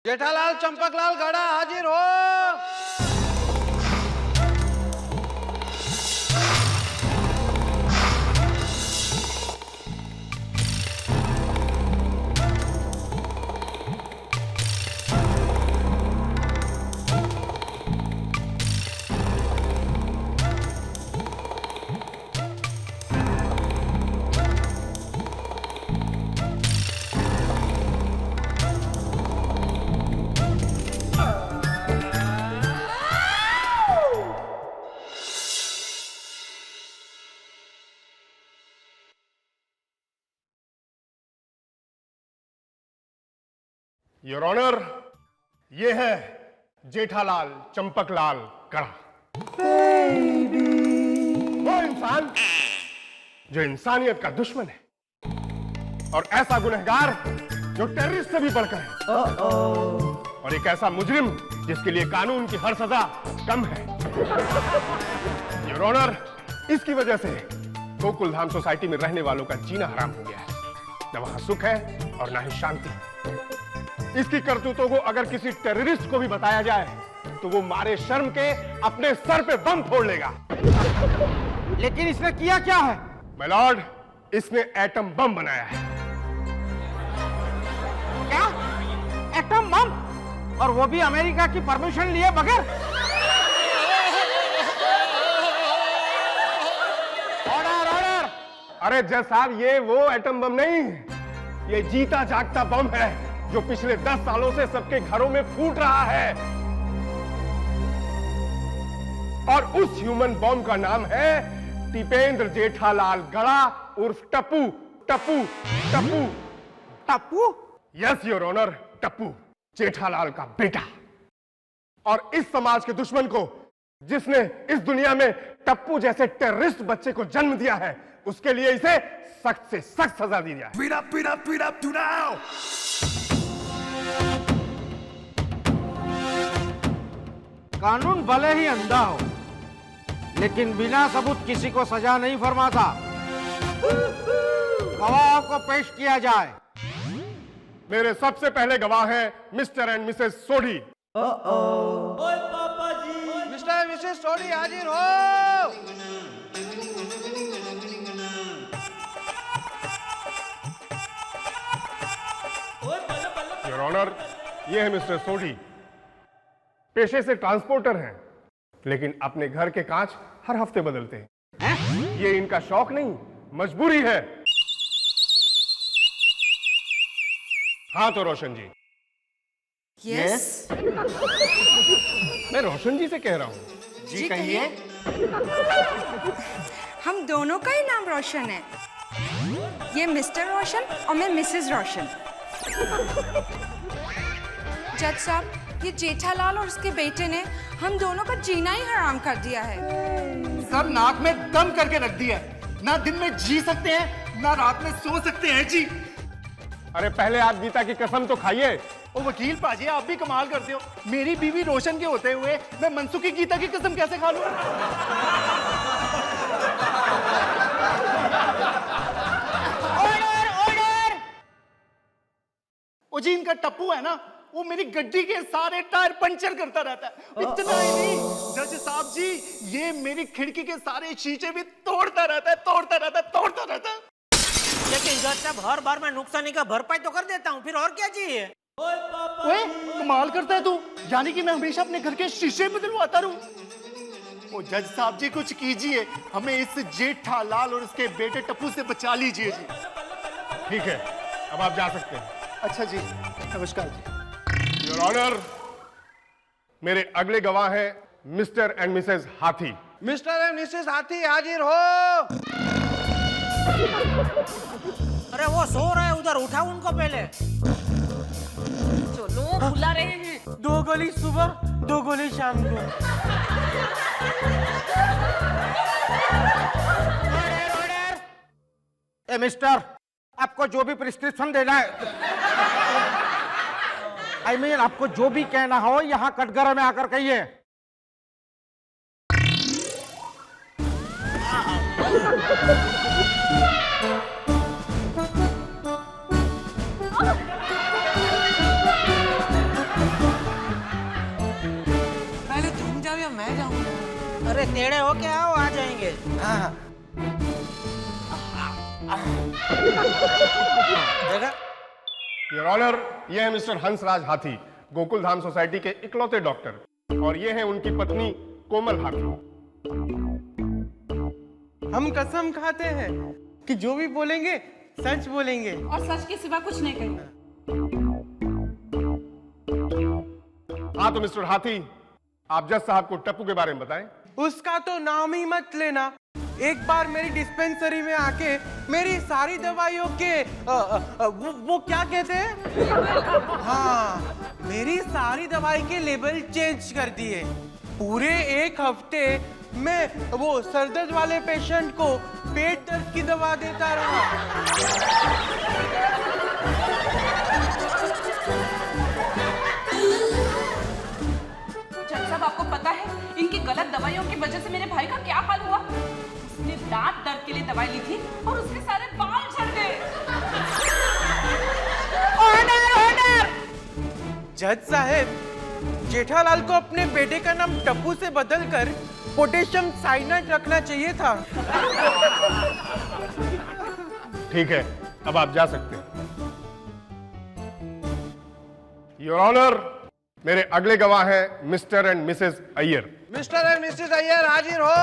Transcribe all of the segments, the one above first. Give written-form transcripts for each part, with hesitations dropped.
जेठालाल चंपकलाल गड़ा हाजिर हो। योर ऑनर, ये है जेठालाल चंपकलाल गड़ा। वो इंसान जो इंसानियत का दुश्मन है और ऐसा गुनहगार जो टेररिस्ट से भी बढ़कर है और एक ऐसा मुजरिम जिसके लिए कानून की हर सजा कम है। योर ऑनर, इसकी वजह से गोकुलधाम सोसाइटी में रहने वालों का जीना हराम हो गया है। न वहां सुख है और न ही शांति। इसकी करतूतों को अगर किसी टेररिस्ट को भी बताया जाए तो वो मारे शर्म के अपने सर पे बम फोड़ लेगा। लेकिन इसने किया क्या है? माय लॉर्ड, इसने एटम बम बनाया है। क्या? Atom bomb? और वो भी अमेरिका की परमिशन लिए बगैर? Order order. अरे जज साहब, ये वो एटम बम नहीं, ये जीता जागता बम है जो पिछले 10 सालों से सबके घरों में फूट रहा है। और उस ह्यूमन बॉम्ब का नाम है टिपेंद्र जेठालाल गड़ा उर्फ Tapu. Tapu Tapu Tapu? Yes your honour, Tapu, Jethalal का बेटा। और इस समाज के दुश्मन को, जिसने इस दुनिया में टप्पू जैसे टेररिस्ट बच्चे को जन्म दिया है, उसके लिए इसे सख्त से सख्त सजा दी जाए। Speed up to now! कानून भले ही अंधा हो, लेकिन बिना सबूत किसी को सजा नहीं फरमाता। गवाहों को पेश किया जाए। मेरे सबसे पहले गवाह हैं मिस्टर एंड मिसेस सोढ़ी। ओए पापा जी। मिस्टर एंड मिसेस सोढ़ी हाजिर हो। योर ऑनर, ये है मिस्टर सोढ़ी। पेशे से ट्रांसपोर्टर हैं, लेकिन अपने घर के कांच हर हफ्ते बदलते हैं। ये इनका शौक नहीं, मजबूरी है। हाँ तो रोशन जी। यस। मैं रोशन जी से कह रहा हूं। जी कहिए। हम दोनों का ही नाम रोशन है। ये मिस्टर रोशन और मैं मिसेस रोशन। जज साहब, ये जेठालाल और उसके बेटे ने हम दोनों का जीना ही हराम कर दिया है। सब नाक में दम करके रख दिया। ना दिन में जी सकते हैं, ना रात में सो सकते हैं जी। अरे पहले आप गीता की कसम तो खाइए। ओ वकील पाजी, आप भी कमाल करते हो। मेरी बीवी रोशन के होते हुए मैं मनसुख की गीता की कसम कैसे खा लूं? Order order. ओ जी, इनका टप्पू है ना, वो मेरी गड्डी के सारे टायर पंचर करता रहता है। इतना ही नहीं जज साहब जी, ये मेरी खिड़की के सारे शीशे भी तोड़ता रहता है। लेकिन जज साहब, हर बार मैं नुकसानी का भरपाई तो कर देता हूँ, फिर और क्या चाहिए? ओए पापा। ओए कमाल करता है तू, यानी कि मैं हमेशा अपने घर के शीशे बदलवाता रहूं। ओ जज साहब जी, कुछ कीजिए, हमें इस जेठालाल और उसके बेटे टप्पू से बचा लीजिए जी। ठीक है, अब आप जा सकते हैं। अच्छा जी, नमस्कार जी। योर ऑनर, मेरे अगले गवाह हैं मिस्टर एंड मिसेस हाथी। मिस्टर एंड मिसेस हाथी हाजिर हो। अरे वो सो रहे हैं उधर, उठाओ उनको पहले। चलो, बुला रहे हैं। 2 गोली सुबह, 2 गोली शाम को। ऑर्डर। ए मिस्टर, आपको जो भी प्रिस्क्रिप्शन देना है, I mean, आपको जो भी कहना हो यहाँ कटघरे में आकर कहिए। टेढ़े होके आओ, आ जाएंगे। देखा? योर ऑनर, ये है मिस्टर हंसराज हाथी, गोकुल धाम सोसाइटी के इकलौते डॉक्टर, और ये है उनकी पत्नी कोमल हाथी। हम कसम खाते हैं कि जो भी बोलेंगे सच बोलेंगे और सच के सिवा कुछ नहीं कहेंगे। हाँ तो मिस्टर हाथी, आप जज साहब को टप्पू के बारे में बताएं। उसका तो नाम ही मत लेना। एक बार मेरी डिस्पेंसरी में आके मेरी सारी दवाइयों के वो क्या कहते हैं, हाँ, मेरी सारी दवाई के लेबल चेंज कर दिए। पूरे एक हफ्ते में वो सरदर्द वाले पेशेंट को पेट दर्द की दवा देता रहा। जज साहब, आपको पता है इनकी गलत दवाइयों की वजह से मेरे भाई का क्या हाल हुआ? उसने दांत दर्द के लिए दवाई ली थी और उसके सारे बाल झड़ गए। जज साहब, जेठालाल को अपने बेटे का नाम टप्पू से बदलकर पोटेशियम साइनाइड रखना चाहिए था। ठीक है, अब आप जा सकते हैं। योर ऑनर, मेरे अगले गवाह हैं mister and Mrs Iyer. Mister and Mrs Iyer हाजिर हो।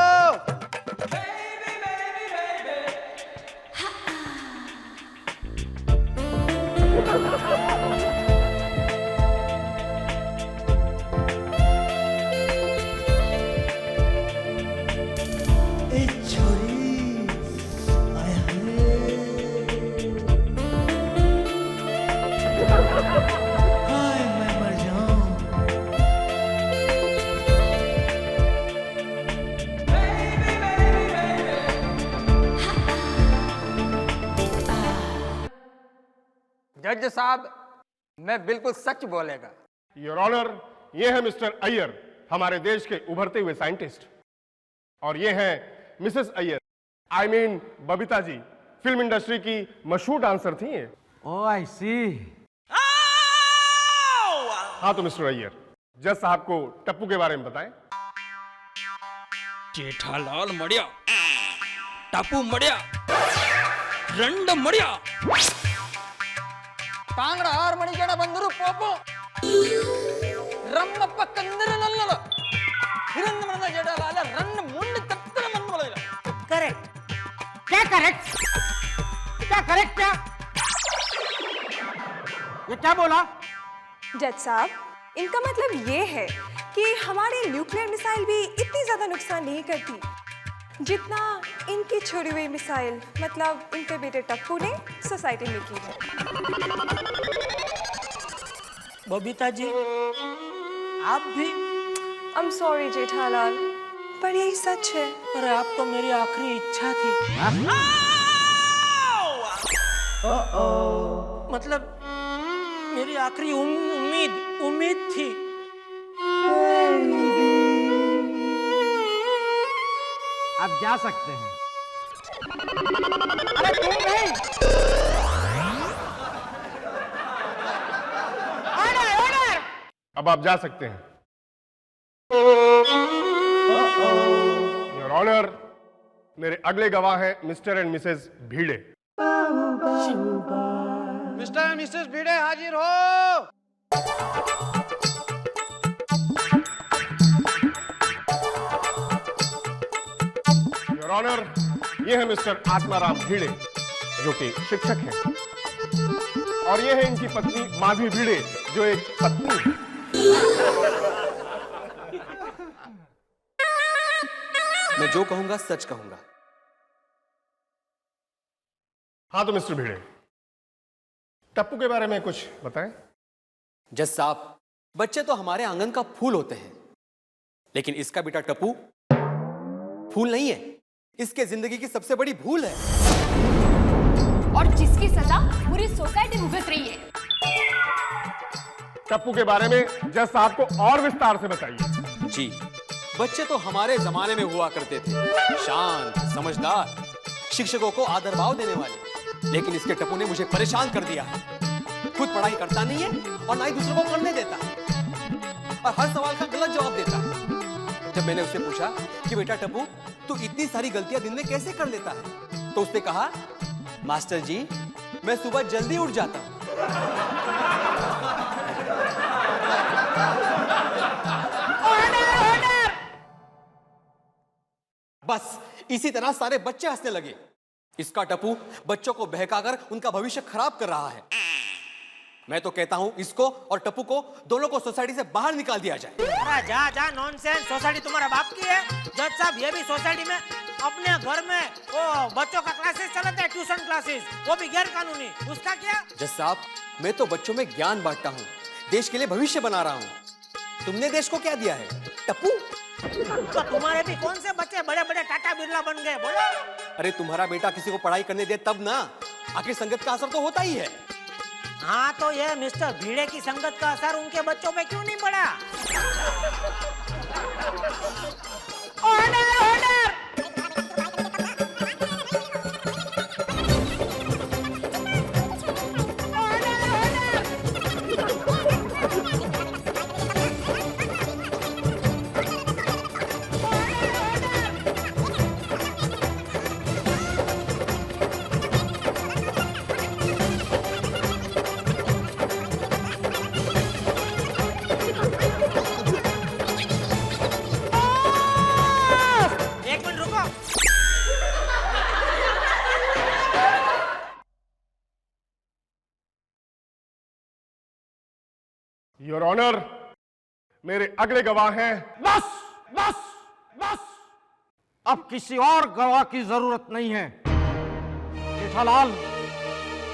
जज साहब, मैं बिल्कुल सच बोलेगा। योर ऑनर, ये है मिस्टर अय्यर, हमारे देश के उभरते हुए साइंटिस्ट, और ये है Mrs Iyer, I mean Babita ji, film industry की मशहूर डांसर थी ये। ओह आई सी। हाँ तो मिस्टर अय्यर, जज साहब को टप्पू के बारे में बताएं। जेठालाल मड़िया, टापू मड़िया, रंड मड़िया, तांगड़ मणिगण बंदरू पोपो, रम्मप्प कंदर नल्लल, हिरंद मनद जेठालाल रन्न मुंड तत्तन मनमोलेला। करेक्ट। क्या करेक्ट? क्या करेक्ट? क्या ये क्या बोला? जज साहब, इनका मतलब ये है कि हमारी न्यूक्लियर मिसाइल भी इतनी ज्यादा नुकसान नहीं करती जितना इनकी छोड़ी हुई मिसाइल, मतलब इनके बेटे टप्पू ने सोसाइटी में की है। बबीता जी, आप भी? आई एम सॉरी जेठालाल, पर यही सच है। अरे आप तो मेरी आखिरी इच्छा थी। मतलब मेरी आखिरी उम्मीद थी। आप जा सकते हैं। अरे तुम नहीं। ऑर्डर! अब आप जा सकते हैं। योर ऑनर, मेरे अगले गवाह हैं मिस्टर एंड मिसेस भीड़े। मिस्टर एंड मिसेस भिड़े हाजिर हो। योर ऑनर, ये है मिस्टर आत्माराम भिड़े, जो कि शिक्षक हैं, और ये है इनकी पत्नी माधवी भिड़े, जो एक पत्नी है। मैं जो कहूंगा सच कहूंगा। हाँ तो मिस्टर भिड़े, टप्पू के बारे में कुछ बताएं। जज साहब, बच्चे तो हमारे आंगन का फूल होते हैं, लेकिन इसका बेटा टप्पू फूल नहीं है, इसके जिंदगी की सबसे बड़ी भूल है, और जिसकी सजा पूरी सोसाइटी भुगत रही है। टप्पू के बारे में जज साहब को और विस्तार से बताइए। जी, बच्चे तो हमारे जमाने में हुआ करते थे, शांत, समझदार, शिक्षकों को आदर भाव देने वाले, लेकिन इसके टप्पू ने मुझे परेशान कर दिया है। खुद पढ़ाई करता नहीं है और ना ही दूसरों को पढ़ने देता, और हर सवाल का गलत जवाब देता है। जब जब मैंने उससे पूछा कि बेटा टप्पू तू इतनी सारी गलतियां दिन में कैसे कर लेता है, तो उसने कहा मास्टर जी मैं सुबह जल्दी उठ जाता हूं। बस इसी तरह सारे बच्चे हंसने लगे। इसका टप्पू बच्चों को बहकाकर उनका भविष्य खराब कर रहा है। मैं तो कहता हूं इसको और टप्पू को दोनों को सोसाइटी से बाहर निकाल दिया जाए। अरे जा जा नॉनसेंस, सोसाइटी तुम्हारा बाप की है। जज साहब ये भी सोसाइटी में अपने घर में वो बच्चों का क्लासेस चलाते हैं, ट्यूशन क्लासेस, वो भी गैर कानूनी, उसका क्या? जज साहब मैं तो बच्चों में ज्ञान बांटता हूं, देश के लिए भविष्य बना रहा हूं। तुमने देश को क्या दिया है टप्पू? तो तुम्हारे भी कौन से बच्चे बड़े बड़े टाटा बिरला बन गए बोलो? अरे तुम्हारा बेटा किसी को पढ़ाई करने दे तब ना, आखिर संगत का असर तो होता ही है। हाँ तो ये मिस्टर भीड़े की संगत का असर उनके बच्चों पे क्यों नहीं पड़ा? Order order! योर ऑनर, मेरे अगले गवाह हैं। बस बस बस, अब किसी और गवाह की जरूरत नहीं है। जेठालाल,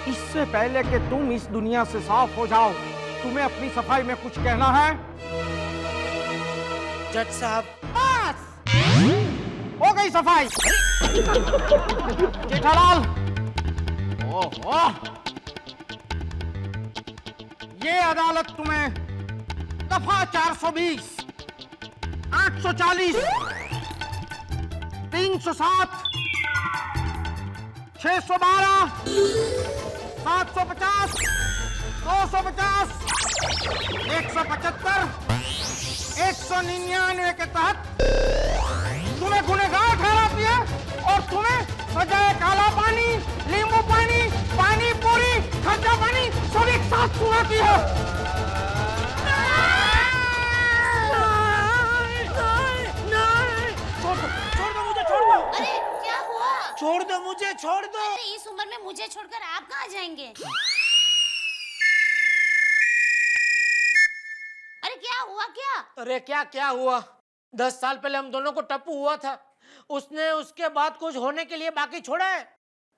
इससे पहले कि तुम इस दुनिया से साफ हो जाओ, तुम्हें अपनी सफाई में कुछ कहना है? जज साहब बस हो गई सफाई। जेठालाल, ओहो, ये अदालत तुम्हें दफा 420, 840, 307, 612, 750, 250, 175, 199 के तहत तुम्हें गुनहगार ठहराती है और तुम्हें सजाए काला पानी, नींबू पानी, पानी पूरी, खर्चा पानी सब एक साथ सुनाती है। छोड़ दो मुझे, छोड़ दो। अरे क्या हुआ? छोड़ दो मुझे, छोड़ दो। अरे इस उम्र में मुझे छोड़कर आप कहाँ जाएंगे? अरे क्या हुआ क्या? अरे क्या क्या हुआ? 10 साल पहले हम दोनों को टप्पू हुआ था, उसने उसके बाद कुछ होने के लिए बाकी छोड़ा है।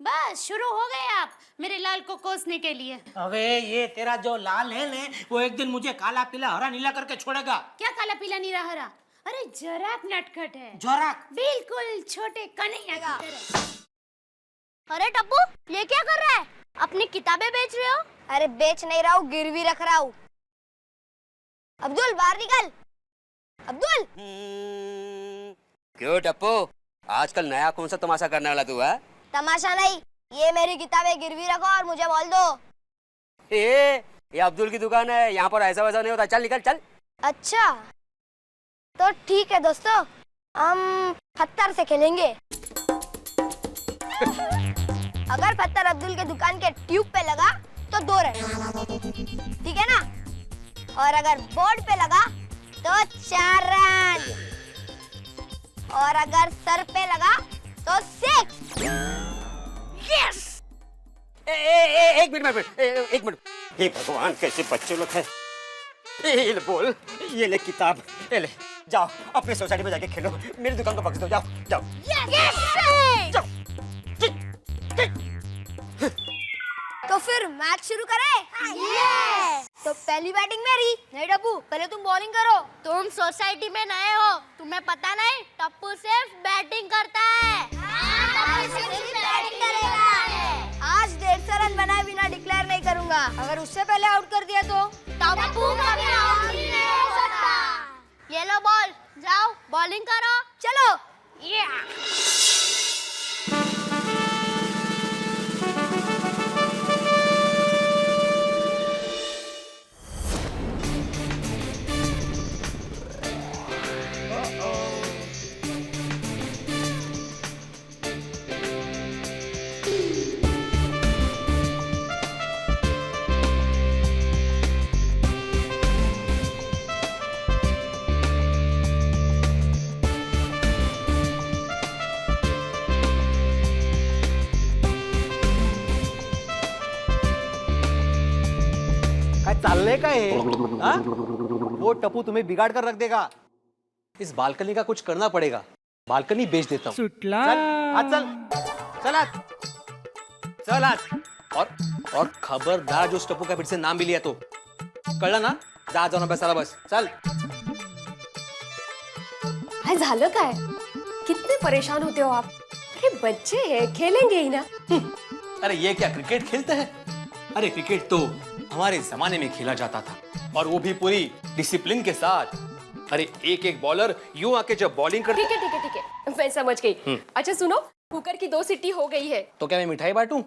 बस शुरू हो गए आप मेरे लाल को कोसने के लिए। अबे ये तेरा जो लाल है ना, वो एक दिन मुझे काला पीला हरा नीला करके छोड़ेगा। क्या काला पीला नीला हरा? अरे जोराक नटखट है। जोराक? बिल्कुल छोटे कन्हैया की तरह। अरे टप्पू, ये क्या कर रहा है? अपनी किताबें बेच रहे हो? अरे बेच नहीं रहा हूँ, गिरवी रख रहा हूँ। अब्दुल बाहर निकल। अब्दुल! क्यों टप्पू, आजकल नया कौन सा तमाशा करने वाला तू है? तमाशा नहीं, ये मेरी किताबें गिरवी रखो और मुझे बोल दो। ये अब्दुल की दुकान है, यहाँ पर ऐसा वैसा नहीं होता। चल निकल चल। अच्छा तो ठीक है दोस्तों, हम पत्थर से खेलेंगे। अगर पत्थर अब्दुल के दुकान के ट्यूब पे लगा तो 2 रन, ठीक है ना? और अगर बोर्ड पे लगा तो 4 रन, और अगर सर पे लगा तो 6। यस! एक मिनट, एक मिनट। हे भगवान, कैसे बच्चे लोग हैं। ये ले बोल, ये ले किताब, ये ले। जाओ अपने सोसाइटी में जाके खेलो, मेरी दुकान को बख्श दो। जाओ जाओ। जाओ। तो फिर मैच शुरू करें? यस! तो पहली बैटिंग मेरी। नहीं टप्पू, पहले तुम बॉलिंग करो। तुम सोसाइटी में नए हो, तुम्हें पता नहीं टप्पू सिर्फ बैटिंग करता है। बैटिंग करेगा। आज 150 रन बनाए बिना डिक्लेयर नहीं करूंगा। अगर उससे पहले आउट कर दिया तो टप्पू कभी आउट नहीं हो सकता। ये लो बॉल, जाओ बॉलिंग करो। चलो। चालने का है हाँ? वो टप्पू तुम्हें बिगाड़ कर रख देगा। इस बालकनी का कुछ करना पड़ेगा। बालकनी बेच देता हूँ। चल आज चल चल आज चल आज और खबरदार जो उस टप्पू का फिर से नाम भी लिया तो कळलं ना? जा जाऊ ना बसायला बस चल। काय झालं काय? कितने परेशान होते हो आप? अरे बच्चे हैं, खेलेंगे ही ना। अरे ये क्या क्रिकेट खेलते हैं? अरे क्रिकेट तो हमारे जमाने में खेला जाता था और वो भी पूरी डिसिप्लिन के साथ। अरे एक एक बॉलर यूं आके जब बॉलिंग करते। ठीक है मैं समझ गई। अच्छा सुनो, कुकर की 2 सीटी हो गई है। तो क्या मैं मिठाई बांटूं?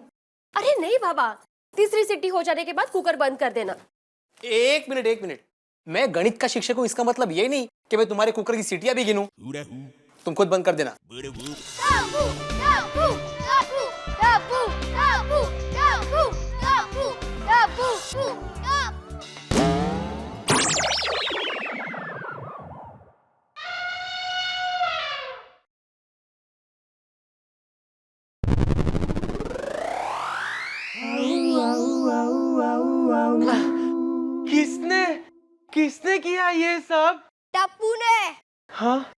अरे नहीं बाबा, तीसरी सीटी हो जाने के बाद कुकर बंद कर देना। एक मिनट मैं गणित का शिक्षक हूँ, इसका मतलब ये नहीं कि मैं तुम्हारे कुकर की सीटियां भी गिनूं। तुम खुद बंद कर देना। टापू टापू टापू टापू टापू टापू टापू टापू किसने किया ये सब? टापू ने। हाँ,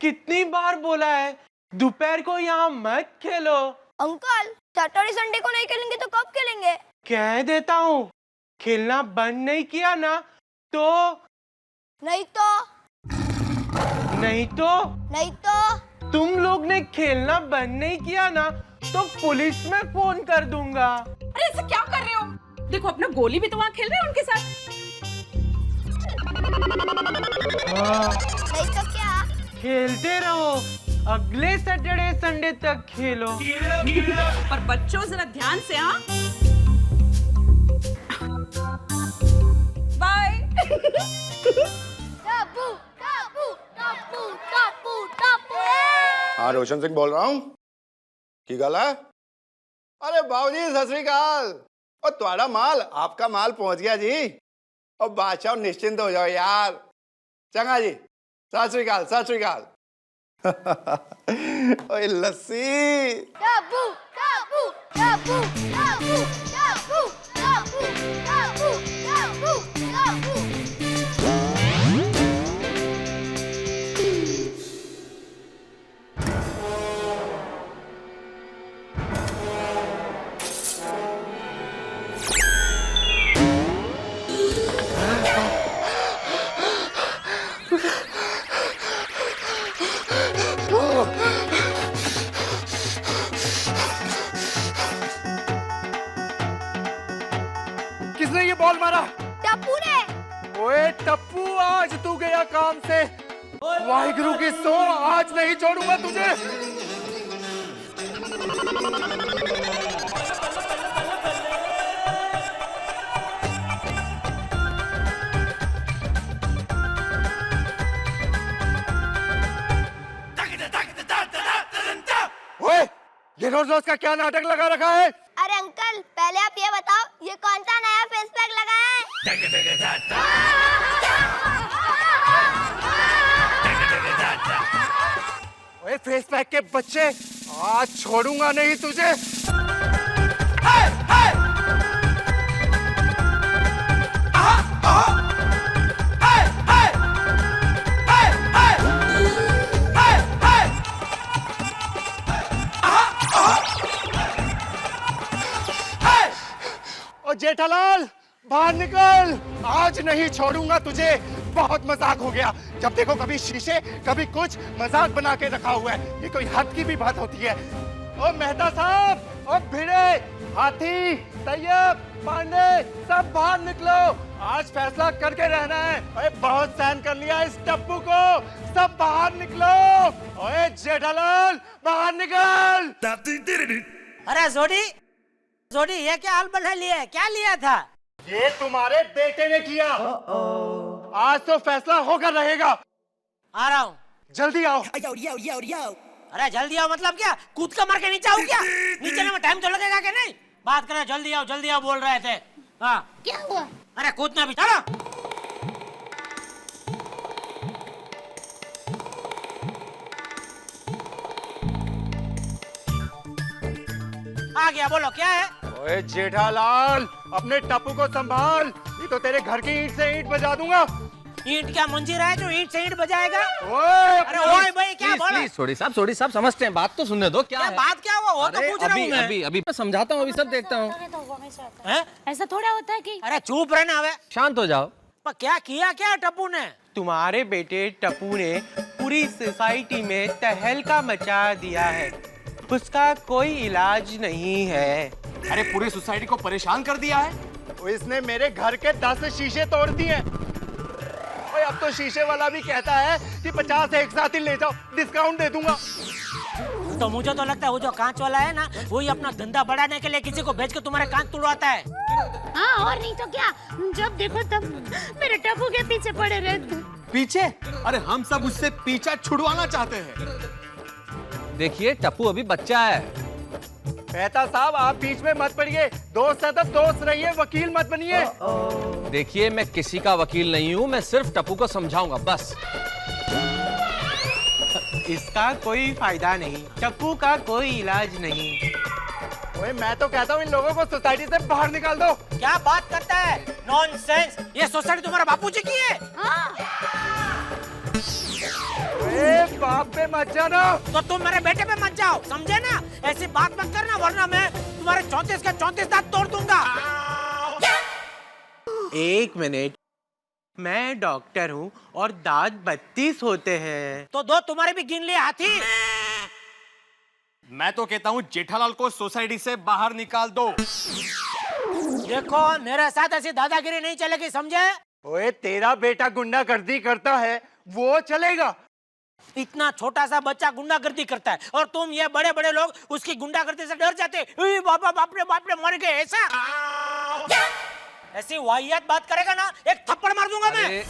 कितनी बार बोला है दोपहर को यहाँ मत खेलो। अंकल सैटरडे संडे को नहीं खेलेंगे तो कब खेलेंगे? कह देता हूँ, खेलना बंद नहीं किया ना तो नहीं तो तुम लोग ने खेलना बंद नहीं किया ना तो पुलिस में फोन कर दूंगा। अरे ऐसे क्या कर रहे हो? देखो अपना गोली भी तो वहाँ खेल रहे हैं उनके साथ। हाँ, नहीं तो क्या? खेलते रहो, अगले सैटरडे संडे तक खेलो। पर बच्चों जरा ध्यान से हाँ। बाय। टापू टापू टापू टापू टापू। हाँ रोशन सिंह बोल रहा हूँ। की गल है? अरे बाबूजी सत श्री अकाल। और तुम्हारा माल, आपका माल पहुंच गया जी। और बादशाह निश्चिंत हो जाओ यार। चंगा जी, सत श्री अकाल सत श्री अकाल। ओए लस्सी। टापू टापू टापू टापू टापू टापू टापू टापू टापू। किसने ये बॉल मारा? टापू ने। ओए टप्पू, आज तू गया काम से। वाहिगुरु की सो, आज नहीं छोड़ूंगा तुझे। ओए, ये रोज रोज का क्या नाटक लगा रखा है? अरे अंकल पहले आप ये बताओ, ये कौन सा नया फेस पैक लगाया है? ओए फेस पैक के बच्चे, आज छोड़ूंगा नहीं तुझे। ओ जेठालाल बाहर निकल, आज नहीं छोड़ूंगा तुझे। बहुत मजाक हो गया, जब देखो कभी शीशे कभी कुछ, मजाक बना के रखा हुआ है। ये कोई हद की भी बात होती है। ओ मेहता साहब, ओ भिड़े, हाथी, तैयब, पांडे, सब बाहर निकलो। आज फैसला करके रहना है। ओए बहुत सहन कर लिया इस टप्पू को, सब बाहर निकलो। ओए जेठालाल बाहर निकल। अरे जोड़ी ये क्या हाल बना लिया? क्या लिया था? ये तुम्हारे बेटे ने किया। आज तो फैसला होकर रहेगा। आ रहा हूँ, जल्दी आओ। अरे जल्दी आओ मतलब क्या? कूद का मार के नीचे आओ क्या? नीचे में टाइम तो लगेगा कि नहीं? बात करें, जल्दी आओ बोल रहे थे। हाँ क्या हुआ? अरे कूदना भी, चलो। आ गया, बोलो क्या है? ओए जेठालाल, अपने टप्पू को संभाल, ये तो तेरे घर की ईंट से ईंट बजा दूंगा। ईंट क्या मंजीरा है जो ईंट से ईंट बजाएगा? अरे ओए भाई क्या बोला? सोडी साहब समझते हैं, बात तो सुनने दो। क्या है? बात क्या हुआ वो तो पूछ रहा हूँ मैं। अभी मैं समझाता हूँ, अभी सब देखता हूँ। ऐसा थोड़ा होता है कि अरे चुप रहना वे। शांत हो जाओ। पर क्या किया क्या टप्पू ने? तुम्हारे बेटे टप्पू ने पूरी सोसाइटी में तहलका मचा दिया है। उसका कोई इलाज नहीं है। अरे पूरी सोसाइटी को परेशान कर दिया है। इसने मेरे घर के 10 शीशे तोड़ दिए। ओए अब तो शीशे वाला भी कहता है कि 50 एक साथ ही ले जाओ, डिस्काउंट दे दूंगा। तो मुझे तो लगता है वो जो कांच वाला है ना, वही अपना धंधा बढ़ाने के लिए किसी को भेज के तुम्हारे कांच तुड़वाता है। हाँ और नहीं तो क्या, जब देखो तब मेरे टप्पू के पीछे पड़े रहते। पीछे? अरे हम सब उससे पीछा छुड़वाना चाहते हैं। देखिए टप्पू अभी बच्चा है। मेहता साहब आप बीच में मत पड़िए, दोस्त है तो दोस्त रहिए, वकील मत बनिए। देखिए मैं किसी का वकील नहीं हूँ, मैं सिर्फ टप्पू को समझाऊंगा बस। इसका कोई फायदा नहीं, टप्पू का कोई इलाज नहीं। ओए मैं तो कहता हूँ इन लोगों को सोसाइटी से बाहर निकाल दो। क्या बात करता है? नॉनसेंस! ये सोसाइटी तुम्हारा बापूजी की है? ए बाप पे मत जाना। तो तुम मेरे बेटे पे मत जाओ, समझे ना? ऐसी बात मत करना वरना मैं तुम्हारे 34 के 34 दांत तोड़ दूंगा। एक मिनट, मैं डॉक्टर हूँ और दांत 32 होते हैं। तो दो तुम्हारे भी गिन लिए हाथी। मैं तो कहता हूँ जेठालाल को सोसाइटी से बाहर निकाल दो। देखो मेरे साथ ऐसी दादागिरी नहीं चलेगी, समझे? ओए तेरा बेटा गुंडागर्दी करता है, वो चलेगा? इतना छोटा सा बच्चा गुंडागर्दी करता है और तुम ये बड़े बड़े लोग उसकी गुंडागर्दी से डर जाते। बाबा बाप रे मर गए ऐसा। ऐसी वाहियात बात करेगा ना, एक थप्पड़ मार दूंगा मैं।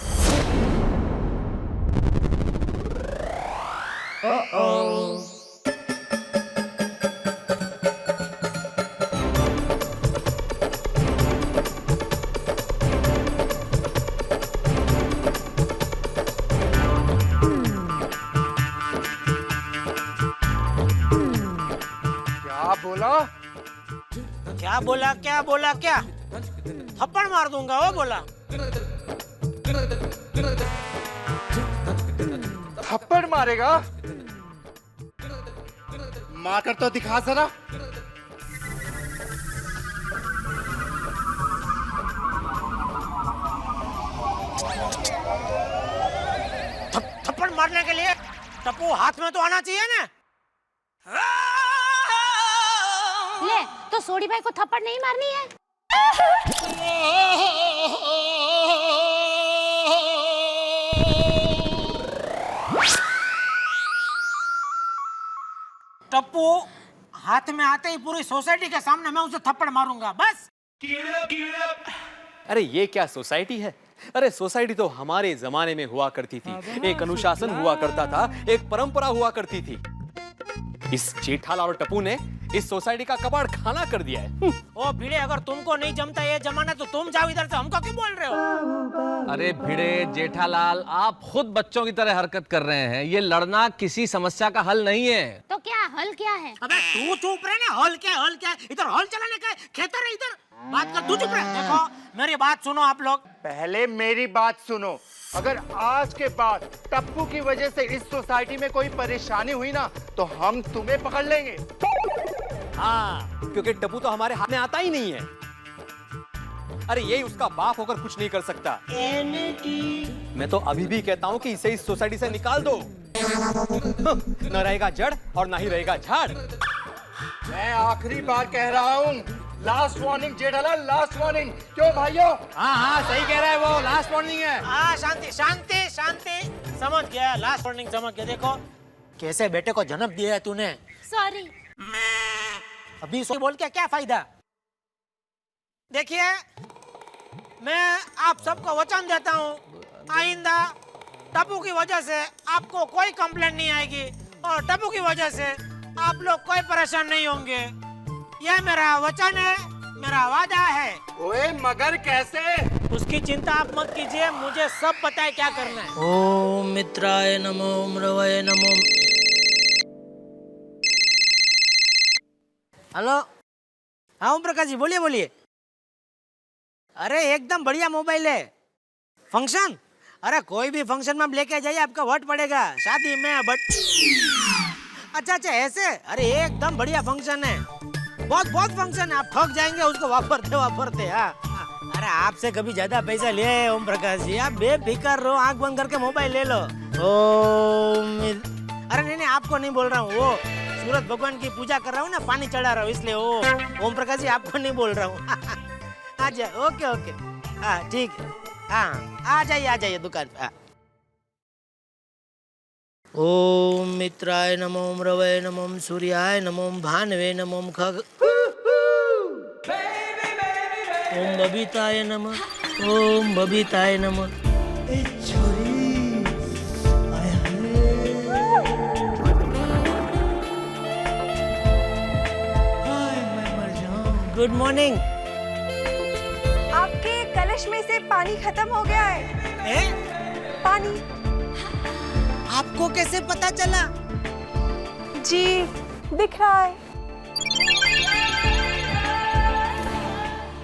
क्या बोला क्या? थप्पड़ मार दूंगा वो बोला। थप्पड़ मारेगा? मारकर तो दिखा जरा। थप्पड़ मारने के लिए टप्पू हाथ में तो आना चाहिए ना। ले तो सोडी भाई को थप्पड़ नहीं मारनी है? टप्पू हाथ में आते ही पूरी सोसाइटी के सामने मैं उसे थप्पड़ मारूंगा बस। अरे ये क्या सोसाइटी है? अरे सोसाइटी तो हमारे जमाने में हुआ करती थी, एक अनुशासन हुआ करता था, एक परंपरा हुआ करती थी। इस जेठालाल और टप्पू ने इस सोसाइटी का कबाड़ खाना कर दिया है। ओ भिड़े, अगर तुमको नहीं जमता ये जमाना तो तुम जाओ इधर से, हमको क्यों बोल रहे हो? अरे भिड़े जेठालाल, आप खुद बच्चों की तरह हरकत कर रहे हैं। ये लड़ना किसी समस्या का हल नहीं है। तो क्या हल क्या है? अबे तू चुप रहे ना, हल क्या इधर हल चलाने का खेतर है, इधर बात कर, तू चुप रहे। देखो मेरी बात सुनो आप लोग। पहले मेरी बात सुनो। अगर आज के बाद टप्पू की वजह से इस सोसाइटी में कोई परेशानी हुई ना तो हम तुम्हें पकड़ लेंगे। हाँ, क्योंकि टप्पू तो हमारे हाथ में आता ही नहीं है। अरे ये उसका बाप होकर कुछ नहीं कर सकता। मैं तो अभी भी कहता हूँ कि इसे इस सोसाइटी से निकाल दो। न रहेगा जड़ और ना ही रहेगा झाड़। मैं आखिरी बार कह रहा हूँ, last warning Jethalal, last warning. क्यों भाइयों? हाँ सही कह रहा है वो, लास्ट वार्निंग है। हाँ शांति शांति शांति, समझ गया, लास्ट वार्निंग समझ गया। देखो कैसे बेटे को जन्म दिया है तूने। सॉरी। अभी सॉरी बोल के क्या फायदा? देखिए मैं आप सबको वचन देता हूँ, आइंदा टप्पू की वजह से आपको कोई कंप्लेंट नहीं आएगी और टप्पू की वजह से आप लोग कोई परेशान नहीं होंगे। यह मेरा वचन है, मेरा वादा है। ओए मगर कैसे? उसकी चिंता आप मत कीजिए, मुझे सब पता है क्या करना है। ओम मित्राय नमो, ओम रवये नमो। हेलो हाँ ओम प्रकाश जी बोलिए बोलिए। अरे एकदम बढ़िया मोबाइल है। फंक्शन? अरे कोई भी फंक्शन में आप लेके जाइए, आपका वोट पड़ेगा। शादी में बट अच्छा अच्छा ऐसे? अरे एकदम बढ़िया फंक्शन है, बहुत बहुत फंक्शन है, आप थक जाएंगे उसको वापरते वापरते। हाँ अरे आपसे कभी ज्यादा पैसा ले ओम प्रकाश जी, आप बेफिक्र रहो, आंख बंद करके मोबाइल ले लो। अरे नहीं नहीं आपको नहीं बोल रहा हूँ, वो सूरज भगवान की पूजा कर रहा हूँ ना, पानी चढ़ा रहा हूँ इसलिए। ओ ओम प्रकाश जी आपको नहीं बोल रहा हूँ। आ जाए, ओके ओके, हाँ ठीक है, हाँ आ जाइए दुकान पे। हाँ। ओम मित्राय नमो, ओम रवै नमो, ओम सूर्याय नमो, ओम भानवे नमो, ओम खग, ओम बबीताय नमः, ओम बबीताय नमः। Good morning. आपके कलश में से पानी खत्म हो गया है। पानी। आपको कैसे पता चला? जी दिख रहा है।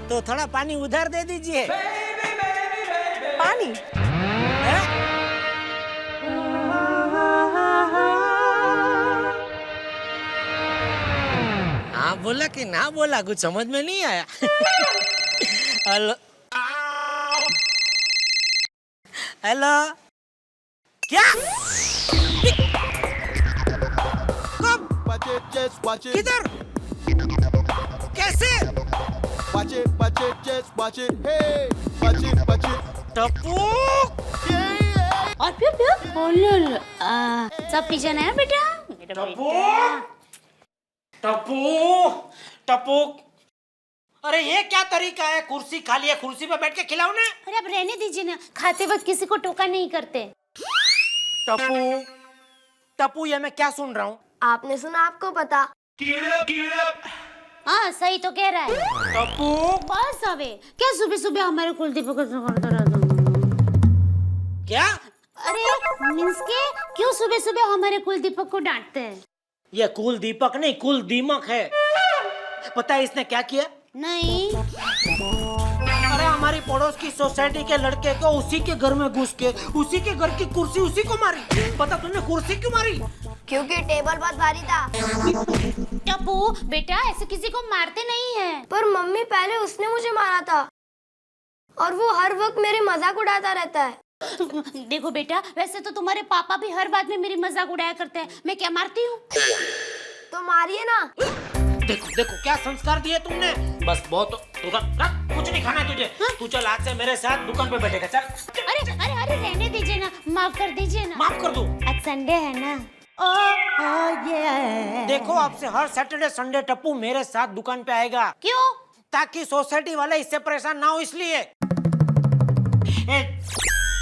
तो थोड़ा पानी उधर दे दीजिए। पानी? हाँ बोला कि ना बोला, कुछ समझ में नहीं आया। हेलो हेलो, क्या? कब? किधर? कैसे? टप्पू! और फिर सब पीछे ना है बेटा। टप्पू! टप्पू! टप्पू! अरे ये क्या तरीका है, कुर्सी खाली है, कुर्सी पे बैठ के खिलाओ ना। अरे अब रहने दीजिए ना, खाते वक्त किसी को टोका नहीं करते। टप्पू! टप्पू ये मैं क्या सुन रहा हूँ? आपने सुना, आपको पता। हाँ सही तो कह रहा है। टप्पू! बस अबे, क्या सुबह सुबह हमारे कुलदीप को करता रहता हूँ? क्या? अरे मींस के क्यों सुबह सुबह हमारे कुलदीपक को डांटते हैं? ये कुल दीपक नहीं, कुल दीमक है। पता है इसने क्या किया? नहीं। अरे हमारी पड़ोस की सोसाइटी के लड़के को उसी के घर में घुस के उसी के घर की कुर्सी उसी को मारी। पता तुमने कुर्सी क्यों मारी? क्योंकि टेबल बहुत भारी था। टप्पू बेटा ऐसे किसी को मारते नहीं है। पर मम्मी पहले उसने मुझे मारा था और वो हर वक्त मेरे मजाक उड़ाता रहता है। देखो बेटा, वैसे तो तुम्हारे पापा भी हर बात में मेरी मजाक उड़ाया करते हैं, मैं क्या मारती हूँ? तो मारिए ना। देखो देखो क्या संस्कार दिए तुमने। बस बहुत कुछ नहीं खाना है तुझे। तू चल आज से मेरे साथ दुकान पे बैठेगा, चल। अरे अरे अरे रहने दीजिए ना, माफ कर दीजिए ना। माफ कर दूं? आज संडे है ना। देखो आपसे हर सैटरडे संडे टप्पू मेरे साथ दुकान पे आएगा। क्यों? ताकि सोसाइटी वाले इससे परेशान ना हो इसलिए।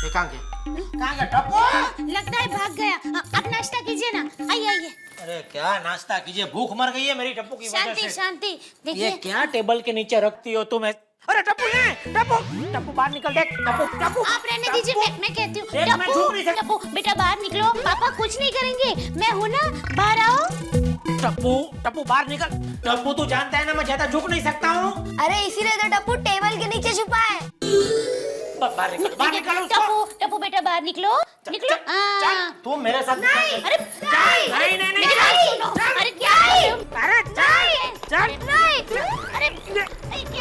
कहाँ गया टप्पू? लगता है भाग गया। अब नाश्ता कीजिए ना, आइए आइए। अरे क्या नाश्ता कीजिए, भूख मर गई है मेरी टप्पू की वजह से। शांति शांति। देखिए ये क्या टेबल के नीचे रखती हो तुम? अरे टप्पू ये टप्पू टप्पू बाहर निकल, देख टप्पू टप्पू। आप रहने दीजिए, मैं कहती हूँ। मैं झूठ नहीं सकता। टप्पू बेटा बाहर निकलो, पापा कुछ नहीं करेंगे, मैं हूँ ना, बाहर आओ। टप्पू टप्पू बाहर निकल। टप्पू तू जानता है ना मैं ज्यादा झुक नहीं सकता हूँ। अरे इसीलिए तो टप्पू टेबल के नीचे छुपा है। बाहर निकल, बाहर निकल उसको। टप्पू टप्पू बेटा बाहर निकलो, निकलो। चल तू मेरे साथ। नहीं अरे नहीं नहीं नहीं। अरे क्या है? अरे चल चल। नहीं अरे क्या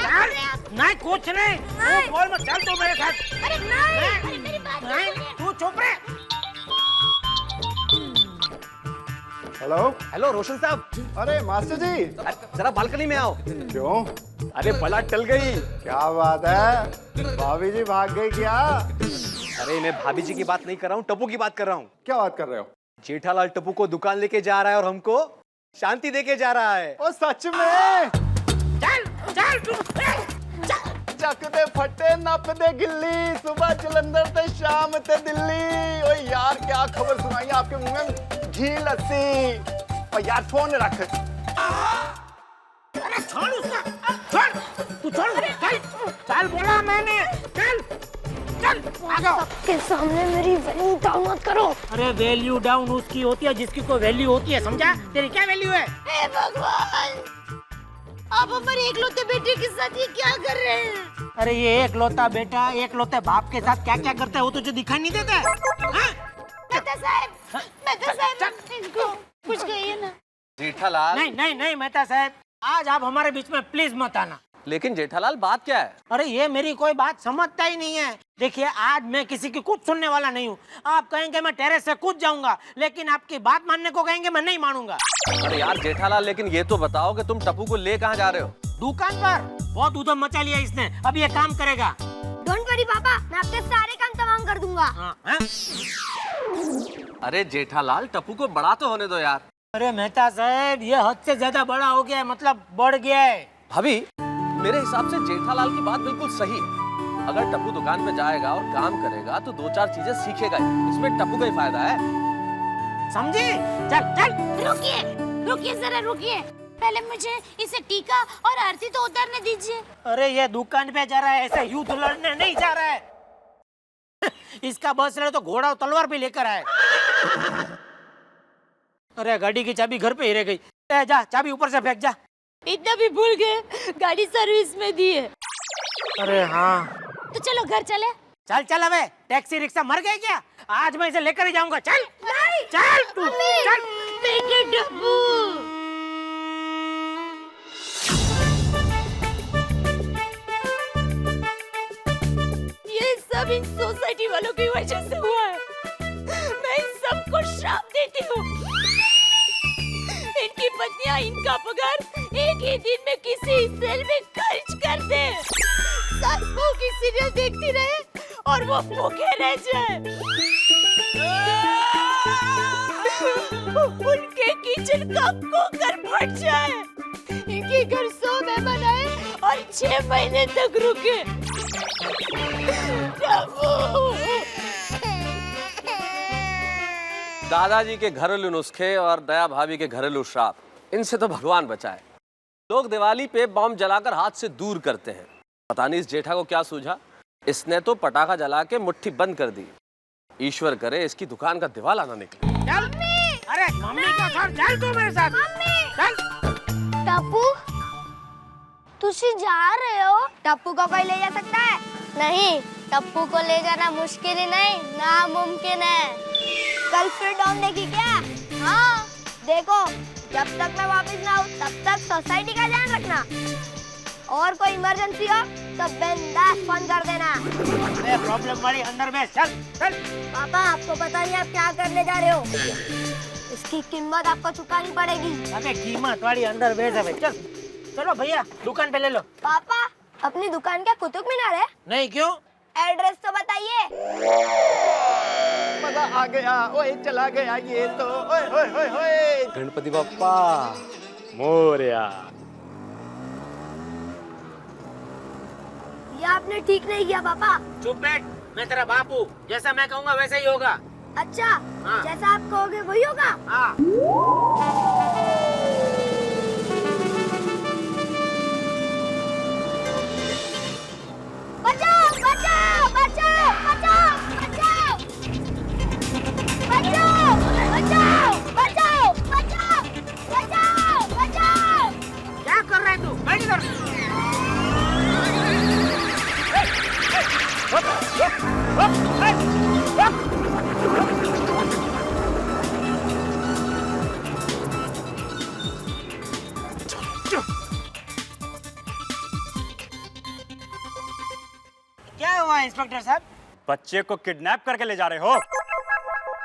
कर रहे हैं आप? नहीं कुछ नहीं, तू बोल मत, चल तू मेरे साथ। अरे नहीं अरे मेरी बात नहीं तू चुप रहे। हेलो हेलो रोशन साहब। अरे मास्टर जी, जरा बालकनी में आओ। क्यों? अरे बला टल गई। क्या बात है, भाभी जी भाग गई क्या? अरे मैं भाभी जी की बात नहीं कर रहा हूँ, टप्पू की बात कर रहा हूँ। क्या बात कर रहे हो? जेठालाल टप्पू को दुकान लेके जा रहा है और हमको शांति देके जा रहा है। ओ सच में? चल चल चक दे फटे नप दे गिल्ली, सुबह जलंधर ते शाम ते दिल्ली। ओ यार क्या खबर सुनाई आपके मुंह में घी लस्सी। और यार फोन रख। अरे छोड़ उसका, छोड़ तू छोड़। चल चल बोला मैंने, चल चल आ जाओ। सबके सामने मेरी वैल्यू डाउन मत करो। अरे वैल्यू डाउन उसकी होती है जिसकी कोई वैल्यू होती है, समझा? तेरी क्या वैल्यू है? हे भगवान, आप हमारे एकलौते बेटे के साथ ये क्या कर रहे हैं? अरे ये एक लौता बेटा एक लौते बाप के साथ क्या क्या करता है वो तुझे दिखाई नहीं देता है? मेहता साहब इनको कुछ कहिए ना। जेठालाल। नहीं नहीं नहीं मेहता साहब, आज आप हमारे बीच में प्लीज मत आना। लेकिन जेठालाल बात क्या है? अरे ये मेरी कोई बात समझता ही नहीं है। देखिए आज मैं किसी की कुछ सुनने वाला नहीं हूँ। आप कहेंगे मैं टेरेस से कूद जाऊंगा, लेकिन आपकी बात मानने को कहेंगे मैं नहीं मानूंगा। अरे यार जेठालाल, लेकिन ये तो बताओ कि तुम टप्पू को ले कहाँ जा रहे हो? दुकान पर। बहुत उधम मचा लिया इसने, अब ये काम करेगा। डोंट वरी पापा, मैं आपके सारे काम तमाम कर दूंगा। अरे जेठालाल, टप्पू को बड़ा तो होने दो यार। अरे मेहता साहब ये हद से ज्यादा बड़ा हो गया है, मतलब बढ़ गया है। भाभी, मेरे हिसाब से जेठालाल की बात बिल्कुल सही है। अगर टप्पू दुकान पे जाएगा और काम करेगा तो 2-4 चीजें सीखेगा ही। इसमें टप्पू का ही फायदा है, समझी? चल चल। रुकिए जरा रुकिए, पहले मुझे इसे टीका और आरती तो उतारने दीजिए। अरे ये दुकान पे जा रहा है, ऐसे युद्ध लड़ने नहीं जा रहा है। इसका बस रहे तो घोड़ा और तलवार भी लेकर आए। अरे गाड़ी की चाबी घर पे ही रह गई। जा चाबी ऊपर से फेंक जा। इतना भी भूल गए, गाड़ी सर्विस में दी है। अरे हाँ तो चलो घर चले। चल चल, अबे टैक्सी रिक्शा मर गए क्या? आज मैं इसे लेकर ही जाऊंगा। चल चल तू चल। बेटे टप्पू, ये सब इन सोसाइटी वालों की वजह से हुआ है। मैं इन सबको श्राप देती हूँ। इनकी पत्नियां इनका पगार एक ही दिन में किसी सेल में खर्च कर दे। सास बहू की सीरियल देखती रहे और वो भूखे रह जाए। उनके किचन का कुकर फट जाए। इनके घर 100 मेहमान आए और 6 महीने तक रुके। दादाजी के घरेलू नुस्खे और दया भाभी के घरेलू श्राप, इनसे तो भगवान बचाए। लोग दिवाली पे बॉम्ब जलाकर हाथ से दूर करते हैं। पता नहीं इस जेठा को क्या सूझा, इसने तो पटाखा जला के मुट्ठी बंद कर दी। ईश्वर करे इसकी दुकान का दिवाला ना निकले। चल। अरे मम्मी का घर, चल तू मेरे साथ। चल। टप्पू, तुसी जा रहे हो? टप्पू को कोई ले जा सकता है? नहीं, टप्पू को ले जाना मुश्किल ही नहीं, नामुमकिन है। कल फिर डॉन देखी क्या? हाँ, देखो, जब तक मैं वापस ना आऊँ तब तक सोसाइटी का ध्यान रखना। और कोई इमरजेंसी हो तो बिंदास फोन कर देना। अरे प्रॉब्लम वाली अंदर में। चल चल। पापा, आपको पता नहीं आप क्या करने जा रहे हो। इसकी कीमत आपको चुकानी पड़ेगी। अबे कीमत वाली अंदर बेच है। चल चलो भैया, दुकान पे ले लो। पापा, अपनी दुकान क्या कुतुब मीनार है? नहीं, क्यों? एड्रेस तो बताइए। मजा आ गया, ओए चला गया ये तो। ओए ओए ओए ओए। गणपति बप्पा मोरया। ये आपने ठीक नहीं किया पापा। चुप बैठ, मैं तेरा बाप हूँ। जैसा मैं कहूँगा वैसा ही होगा। अच्छा, हाँ। जैसा आप कहोगे वही होगा। हाँ। बचाओ बचाओ बचाओ बचाओ बचाओ बचाओ बचाओ बचाओ बचाओ बचाओ बचाओ। क्या कर रहा है तू? बैठ इधर। क्या हुआ इंस्पेक्टर साहब? बच्चे को किडनैप करके ले जा रहे हो?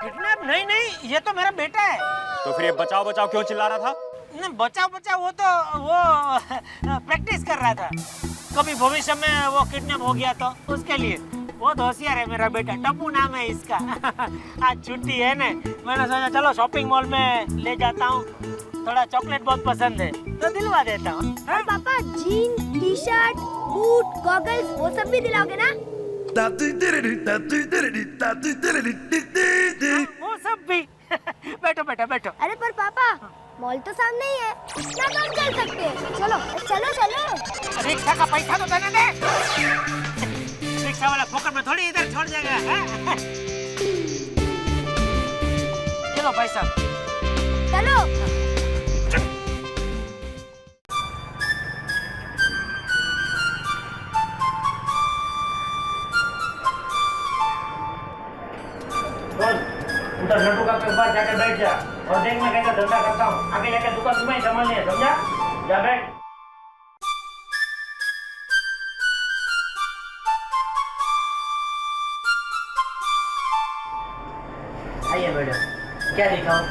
किडनैप? नहीं नहीं, ये तो मेरा बेटा है। तो फिर ये बचाओ बचाओ क्यों चिल्ला रहा था? नहीं, बचाओ बचाओ वो तो प्रैक्टिस कर रहा था। कभी भविष्य में वो किडनैप हो गया तो उसके लिए। बहुत होशियार है मेरा बेटा, टप्पू नाम है इसका। आज छुट्टी है ना, मैंने सोचा चलो शॉपिंग मॉल में ले जाता हूँ। थोड़ा चॉकलेट बहुत पसंद है तो दिलवा देता हूँ। और पापा, gene, T shirt, boot, goggles वो सब भी दिलाओगे ना? वो सब भी। बैठो बेटा बैठो। अरे पर पापा, मॉल तो सामने ही है, इतना कम चल सकते? चलो चलो चलो। रिक्शा का पैसा तो देने दे। रिक्शा वाला फोकट में थोड़ी इधर छोड़ जाएगा। चलो पैसा। चलो। उधर नटू का पास जाके बैठ जा और देख मैं कैसा धंधा करता हूँ। आगे जाके दुकान तुम्हें संभालनी है, समझा? जा बैठ। आइए मैडम, क्या दिखाऊं?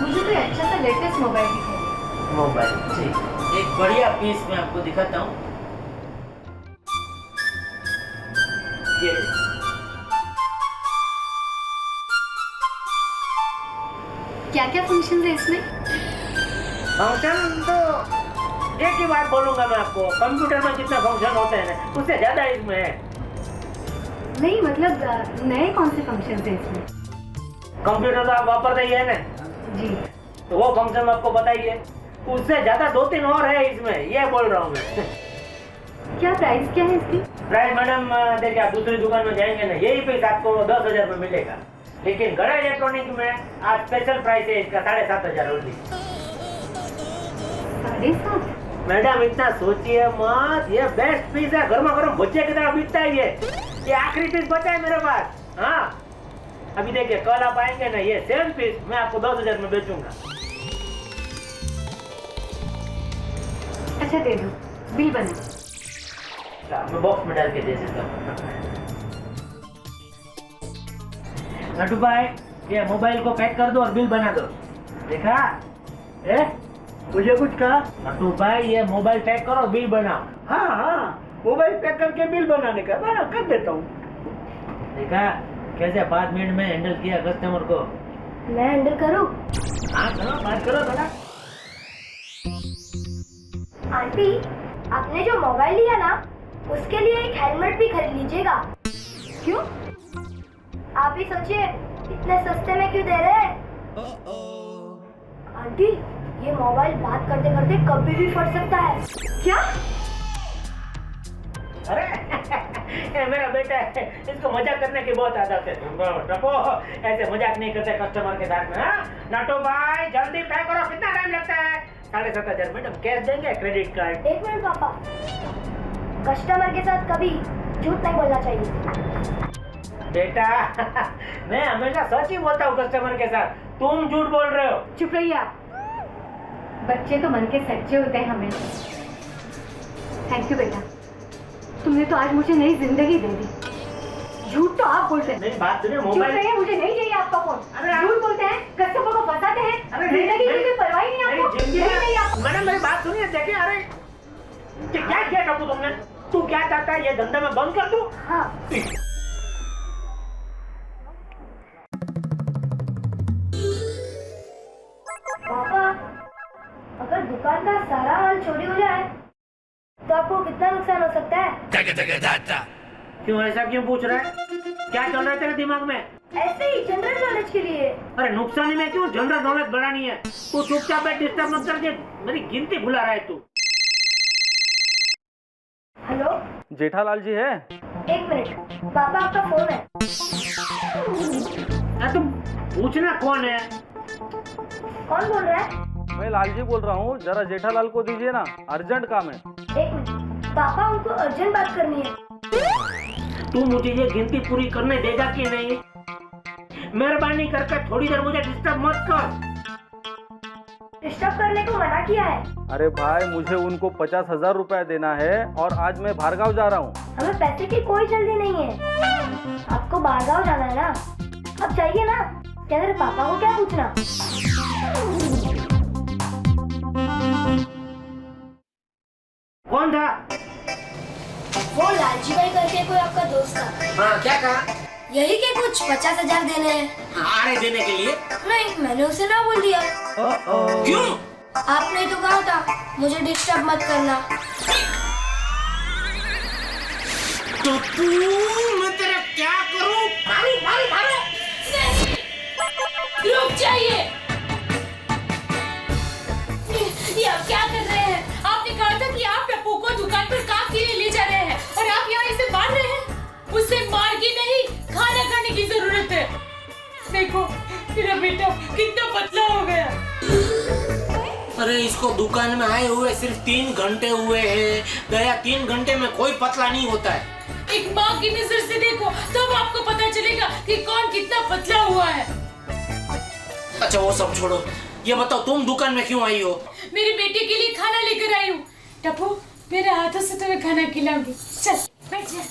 मुझे तो अच्छा सा लेटेस्ट मोबाइल दिखाइए। मोबाइल, ठीक। एक बढ़िया पीस मैं आपको दिखाता हूँ। ये क्या क्या फंक्शन है इसमें? फंक्शन तो एक ही बात बोलूंगा मैं आपको, कंप्यूटर में जितना फंक्शन होते हैं ना उससे ज्यादा इसमें है। नहीं मतलब नए कौन से फंक्शन है इसमें? कंप्यूटर तो आप वापरते ही है ना जी, तो वो फंक्शन आपको बताइए, उससे ज्यादा 2-3 और है इसमें, ये बोल रहा हूँ मैं। क्या प्राइस क्या है इसकी? प्राइस मैडम देखिए, आप दूसरी दुकान में जाएंगे ना यही पीस आपको 10,000 में मिलेगा, लेकिन गड़ा इलेक्ट्रॉनिक में आज स्पेशल प्राइस है इसका 7,500 ओनली। 7,500? मैडम इतना सोचिए मत, ये बेस्ट पीस है, गर्मा गर्म भुजिया की तरह बिकता है ये आखिरी पीस बचा है मेरे पास। हाँ अभी देखिए, कल आप आएंगे ना ये सेम पीस मैं आपको 10,000 में बेचूंगा। अच्छा दे दो, बिल बना। मैं बॉक्स में डाल के दे देता हूँ। नटू भाई ये मोबाइल को पैक कर दो और बिल बना दो। देखा? मुझे कुछ कहा? नटू भाई ये मोबाइल पैक करो, बिल बनाओ। हाँ मोबाइल पैक करके बिल बनाने का मैं कर देता हूँ। देखा कैसे 5 मिनट में हैंडल किया कस्टमर को? मैं हैंडल करूँ? हाँ करो, बात करो थोड़ा। आंटी, आपने जो मोबाइल लिया ना उसके लिए एक हेलमेट भी खरीद लीजिएगा। क्यों? आप ही सोचिए, इतने सस्ते में क्यों दे रहे हैं? आंटी, ये मोबाइल बात करते करते कभी भी फट सकता है। क्या? अरे ये मेरा बेटा है, इसको मजाक करने की बहुत आदत है। टपो ऐसे मजाक नहीं करते कस्टमर के साथ में। नाटो भाई जल्दी पैक करो, कितना टाइम लगता है? 7,500 मैडम, कैश देंगे क्रेडिट कार्ड? 1 मिनट पापा, कस्टमर के साथ कभी झूठ नहीं बोलना चाहिए। बेटा मैं हमेशा सच ही बोलता हूँ कस्टमर के साथ, तुम झूठ बोल रहे हो। चुप रहिए आप, बच्चे तो मन के सच्चे होते हैं हमेशा। थैंक यू बेटा, तुमने तो आज मुझे नई जिंदगी दे दी। झूठ तो आप बोलते हैं। मेरी बात सुनिए, चुप मोबाइल रहिए, मुझे नहीं चाहिए आपका फोन। झूठ बोलते हैं, कस्टमर को फंसाते हैं, जिंदगी की कोई परवाह नहीं आपको। मैडम मेरी बात सुनिए, देखिए अरे क्या किया टप्पू तुमने? तू क्या चाहता है, ये धंधा मैं बंद कर दूं? हाँ। पापा, अगर दुकान का सारा माल चोरी हो जाए तो आपको कितना नुकसान हो सकता है? क्यों ऐसा क्यों पूछ रहा है? क्या चल रहा है तेरे दिमाग में? ऐसे ही जनरल नॉलेज के लिए। अरे नुकसान में क्यों जनरल नॉलेज बढ़ानी है? तू चुपचाप बैठ, डिस्टर्ब मत करके, मेरी गिनती भुला रहा है तू। हेलो जेठालाल जी है? 1 मिनट, पापा आपका फोन है। तुम पूछना कौन है? कौन बोल रहा है? मैं लाल जी बोल रहा हूँ, जरा जेठालाल को दीजिए ना, अर्जेंट काम है। 1 मिनट, पापा उनको अर्जेंट बात करनी है। तू मुझे ये गिनती पूरी करने देगा कि नहीं? मेहरबानी करके थोड़ी देर मुझे डिस्टर्ब मत कर। डिस्टर्ब करने को मना किया है। अरे भाई, मुझे उनको 50,000 रुपया देना है और आज मैं भारगांव जा रहा हूँ। हमें पैसे की कोई जल्दी नहीं है। आपको भारगांव जाना है ना, अब चाहिए ना, क्या तेरे पापा को क्या पूछना? कौन था? वो लालजी भाई करके कोई आपका दोस्त था। हाँ, क्या कहा? यही के कुछ 50,000 देने हैं। अरे देने के लिए? नहीं, मैंने उसे ना बोल दिया। क्यों? आपने तो कहा था मुझे डिस्टर्ब मत करना। तो तू मैं तेरा क्या करूं? मारू मारू मारू। रुक जाइए, ये आप क्या कर रहे हैं? आपने कहा था कि आप टप्पू को दुकान पर काम के लिए ले जा रहे हैं और आप यहाँ इसे मार रहे हैं। उसे मार के नहीं, खाना खाने की जरूरत है। देखो मेरा बेटा कितना पतला हो गया। अरे इसको दुकान में आए हुए सिर्फ 3 घंटे हुए हैं, गया 3 घंटे में कोई पतला नहीं होता है। एक माँ की नजर से देखो, तब आपको पता चलेगा कि कौन कितना पतला हुआ है। अच्छा वो सब छोड़ो, ये बताओ तुम दुकान में क्यों आई हो? मेरी बेटी के लिए खाना लेकर आई हूँ। टप्पू मेरे हाथों से तुम्हें खाना खिलाऊंगी। चल बैठ जा।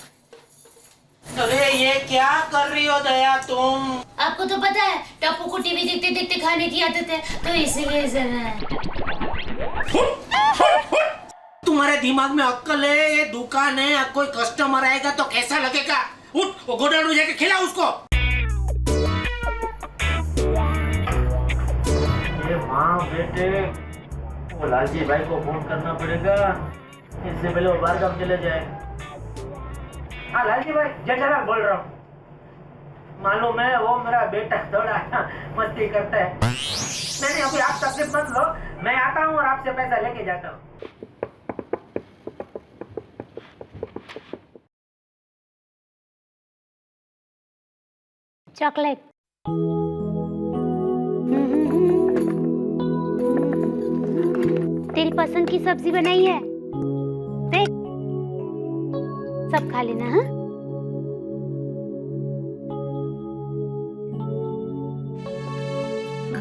अरे ये क्या कर रही हो दया तुम? आपको तो पता है टप्पू को टीवी देखते देखते खाने की आदत है, तो इसीलिए जरा। तुम्हारे दिमाग में अक्ल है? ये दुकान है, कोई कस्टमर आएगा तो कैसा लगेगा? उठ, वो गोडाउन में जाके खिला उसको। ये माँ बेटे, वो लालजी भाई को फोन करना पड़ेगा, इससे पहले वो बाहर काम चले जाए। हाँ लालजी भाई, जेठालाल बोल रहा हूँ। मालूम है वो मेरा बेटा थोड़ा मस्ती करता है। नहीं अभी आप तकलीफ मत लो, मैं आता हूँ और आपसे पैसा लेके जाता हूँ। चॉकलेट। तेरी पसंद की सब्जी बनाई है, देख सब खा लेना। हाँ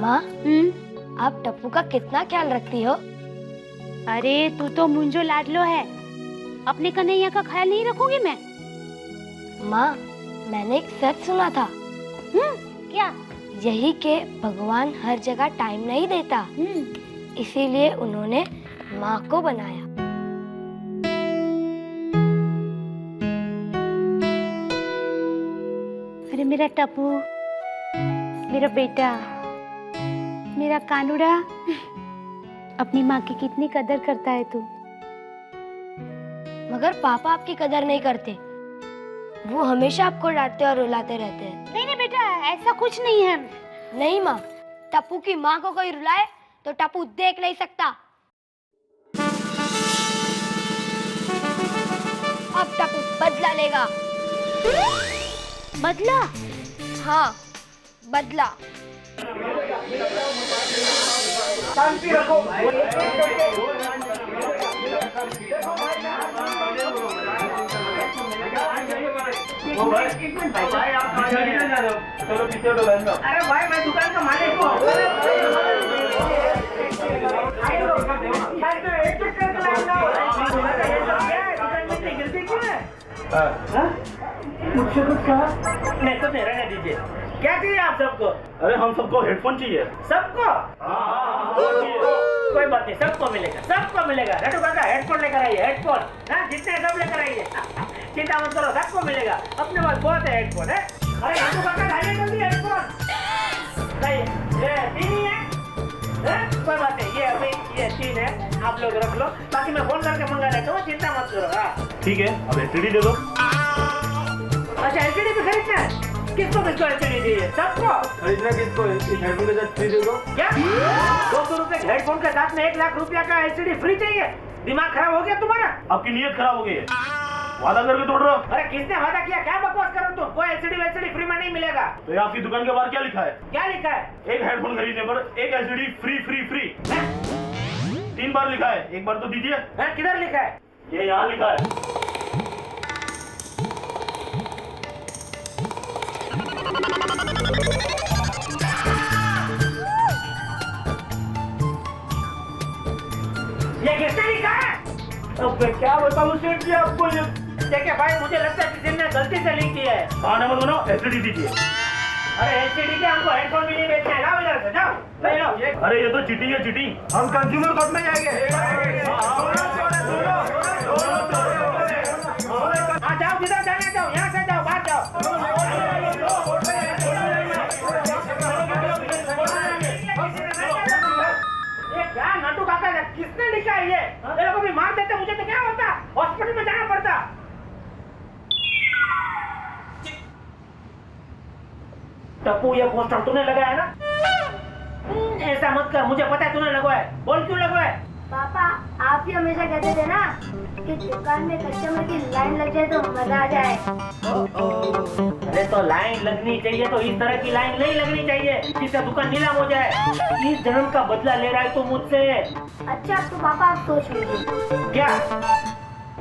माँ, आप टप्पू का कितना ख्याल रखती हो? अरे तू तो मुंजो लाडलो है, अपने कन्हैया का ख्याल नहीं रखूंगी मैं? माँ, मैंने एक सच सुना था। क्या? यही कि भगवान हर जगह टाइम नहीं देता, इसीलिए उन्होंने माँ को बनाया। अरे मेरा टप्पू, मेरा बेटा, मेरा कानूड़ा, अपनी माँ की कितनी कदर करता है तू। मगर पापा आपकी कदर नहीं करते, वो हमेशा आपको डांटते और रुलाते रहते हैं। नहीं नहीं बेटा, ऐसा कुछ नहीं है। नहीं माँ, टप्पू की माँ को कोई रुलाए तो टप्पू देख नहीं सकता। अब टप्पू बदला लेगा। बदला? हाँ, बदला। शांति रखो। भाई आप पीछे जा रहे हो, चलो पीछे तो बैठ जाओ। अरे भाई मैं दुकान का मालिक हूँ। मुझसे कुछ कहा? नहीं तो नहीं, रहने दीजिए। क्या चाहिए आप सबको? अरे हम सबको हेडफोन चाहिए। सबको? कोई बात नहीं, सबको मिलेगा, सबको मिलेगा। रटू काका हेडफोन लेकर आइए, हेडफोन। हाँ जितने सब लेकर आइए, चिंता मत करो, सबको मिलेगा। अपने पास बहुत है हेडफोन है। अरे रटू काका लाइए जल्दी हेडफोन। लाइए, ये 3 ही है। कोई बात नहीं, ये अभी ये 3 है, आप लोग रख लो, बाकी मैं फोन करके मंगा लेता हूँ, चिंता मत करो। हाँ ठीक है, अब एलसीडी दे दो। अच्छा एलसीडी भी खरीदना है? किसको किसको एलसीडी चाहिए? सबको खरीदना। किसको? इस हेडफोन के साथ फ्री दे दो। क्या 200 रुपए हेडफोन के साथ में 1 लाख रुपया का एलसीडी फ्री चाहिए? दिमाग खराब हो गया तुम्हारा? आपकी नीयत खराब हो गई है, वादा करके तोड़ रहे हो। अरे किसने वादा किया? क्या बकवास कर रहे हो तुम? कोई एलसीडी फ्री में नहीं मिलेगा। तो आपकी दुकान के बाहर क्या लिखा है? क्या लिखा है? एक हेडफोन खरीदने पर 1 एलसीडी फ्री फ्री फ्री। 3 बार लिखा है, एक बार तो दीजिए। किधर लिखा है? ये यहाँ लिखा है। ये किसने लिखा है? अब मैं क्या बताऊं सेठ जी आपको? ये देखिए भाई, मुझे लगता है किसी ने गलती से लिख दिया है। खाना मत बनाओ, एलसीडी दीजिए। अरे एलसीडी के हमको हेडफोन भी नहीं बेचना है। लाओ इधर से, जाओ ले लो। अरे ये तो चीटिंग है, चीटिंग। हम कंज्यूमर कोर्ट में जाएंगे। हाँ जाओ, जिधर जाना जाओ, यहाँ से जाओ, बाहर जाओ। ये क्या नटू काका है? किसने लिखा है ये? ये लोग भी मार देते, मुझे तो क्या होता? हॉस्पिटल में जाना पड़ता। टप्पू ये पोस्टर तूने लगाया ना? ऐसा मत कर, मुझे पता है तूने लगवाया। बोल क्यों लगवाया? पापा, आप ही हमेशा कहते थे ना कि दुकान में कस्टमर की लाइन लग जाए तो मजा आ जाए। अरे तो लाइन लगनी चाहिए, तो इस तरह की लाइन नहीं लगनी चाहिए जिससे दुकान नीलाम हो जाए। इस जन्म का बदला ले रहा है तो मुझसे। अच्छा तो पापा आप सोच लीजिए। क्या?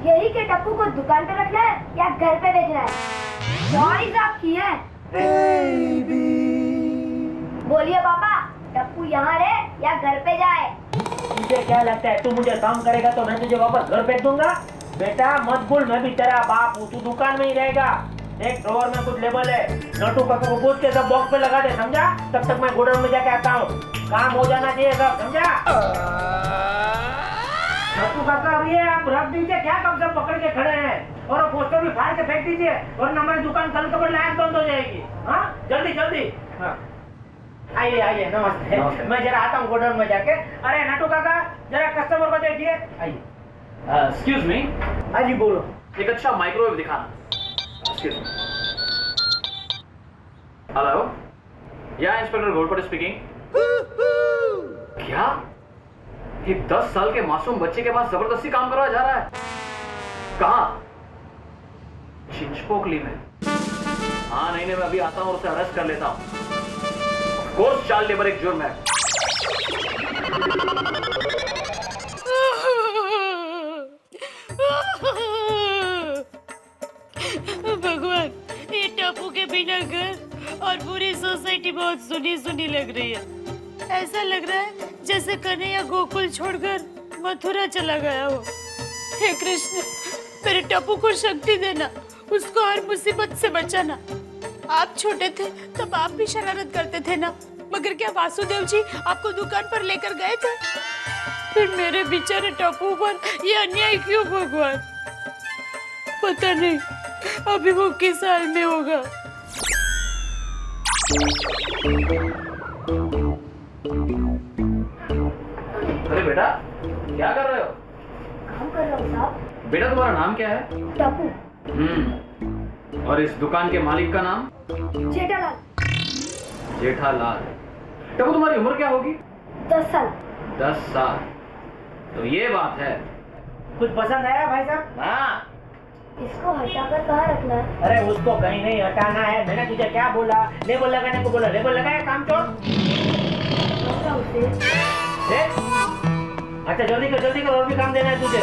यही कि टप्पू को दुकान पे रखना है या घर पे भेजना है? चॉइस आपकी है। बोलिए पापा, टप्पू यहाँ रहे या घर पे जाए? तुझे क्या लगता है तू मुझे काम करेगा तो मैं तुझे वापस घर भेज दूंगा? बेटा मत भूल मैं भी तेरा बाप हूँ, तू दुकान में ही रहेगा। एक ड्रॉवर में कुछ लेबल है, नटू काका को पूछ के सब बॉक्स पे लगा दे, समझा? तब तक मैं गोडाउन में जाके आता हूँ, काम हो जाना चाहिए सब, समझा? नटू काका अभी आप रख दीजिए, क्या कब सब पकड़ के खड़े हैं? और वो पोस्टर भी फाड़ के फेंक दीजिए वरना हमारी दुकान कल कबर लायक बंद हो जाएगी। हाँ जल्दी जल्दी। हाँ आइए आइए, नमस्ते। मैं जरा आता हूँ गोडाउन में जाके। अरे नटू काका जरा कस्टमर को देखिए। आइए। Excuse me. हाँ जी बोलो। एक अच्छा माइक्रोवेव दिखाना। Excuse me. हेलो, या इंस्पेक्टर घोड़पड़ स्पीकिंग। क्या एक 10 साल के मासूम बच्चे के पास जबरदस्ती काम करवाया जा रहा है? कहाँ? चिंचपोकली में। हाँ नहीं मैं अभी आता हूँ और उसे अरेस्ट कर लेता हूँ। ऑफ कोर्स चाइल्ड लेबर एक जुर्म है। भगवान, ये टप्पू के बिना घर और पूरी सोसाइटी बहुत सुनी सुनी लग रही है। ऐसा लग रहा है जैसे कन्हैया गोकुल छोड़कर मथुरा चला गया हो। हे कृष्ण, मेरे टप्पू को शक्ति देना, उसको हर मुसीबत से बचाना। आप छोटे थे तब आप भी शरारत करते थे ना, मगर क्या वासुदेव जी आपको दुकान पर लेकर गए थे? फिर मेरे बेचारे टप्पू पर ये अन्याय क्यों भगवान? पता नहीं अभी वो किस हाल में होगा। अरे बेटा क्या कर रहे हो? काम कर रहा हूँ साहब। बेटा तुम्हारा नाम क्या है? टप्पू। और इस दुकान के मालिक का नाम? जेठालाल। जेठालाल। टप्पू तुम्हारी उम्र क्या होगी? 10 साल। 10 साल। तो ये बात है। कुछ पसंद आया भाई साहब? हाँ। इसको हटाकर कहाँ रखना है? अरे उसको कहीं नहीं हटाना है, मैंने तुझे क्या बोला? लेबल लगाने को बोला, लेबल लगाया, काम छोड़। अच्छा जल्दी कर, और भी काम देना है तुझे।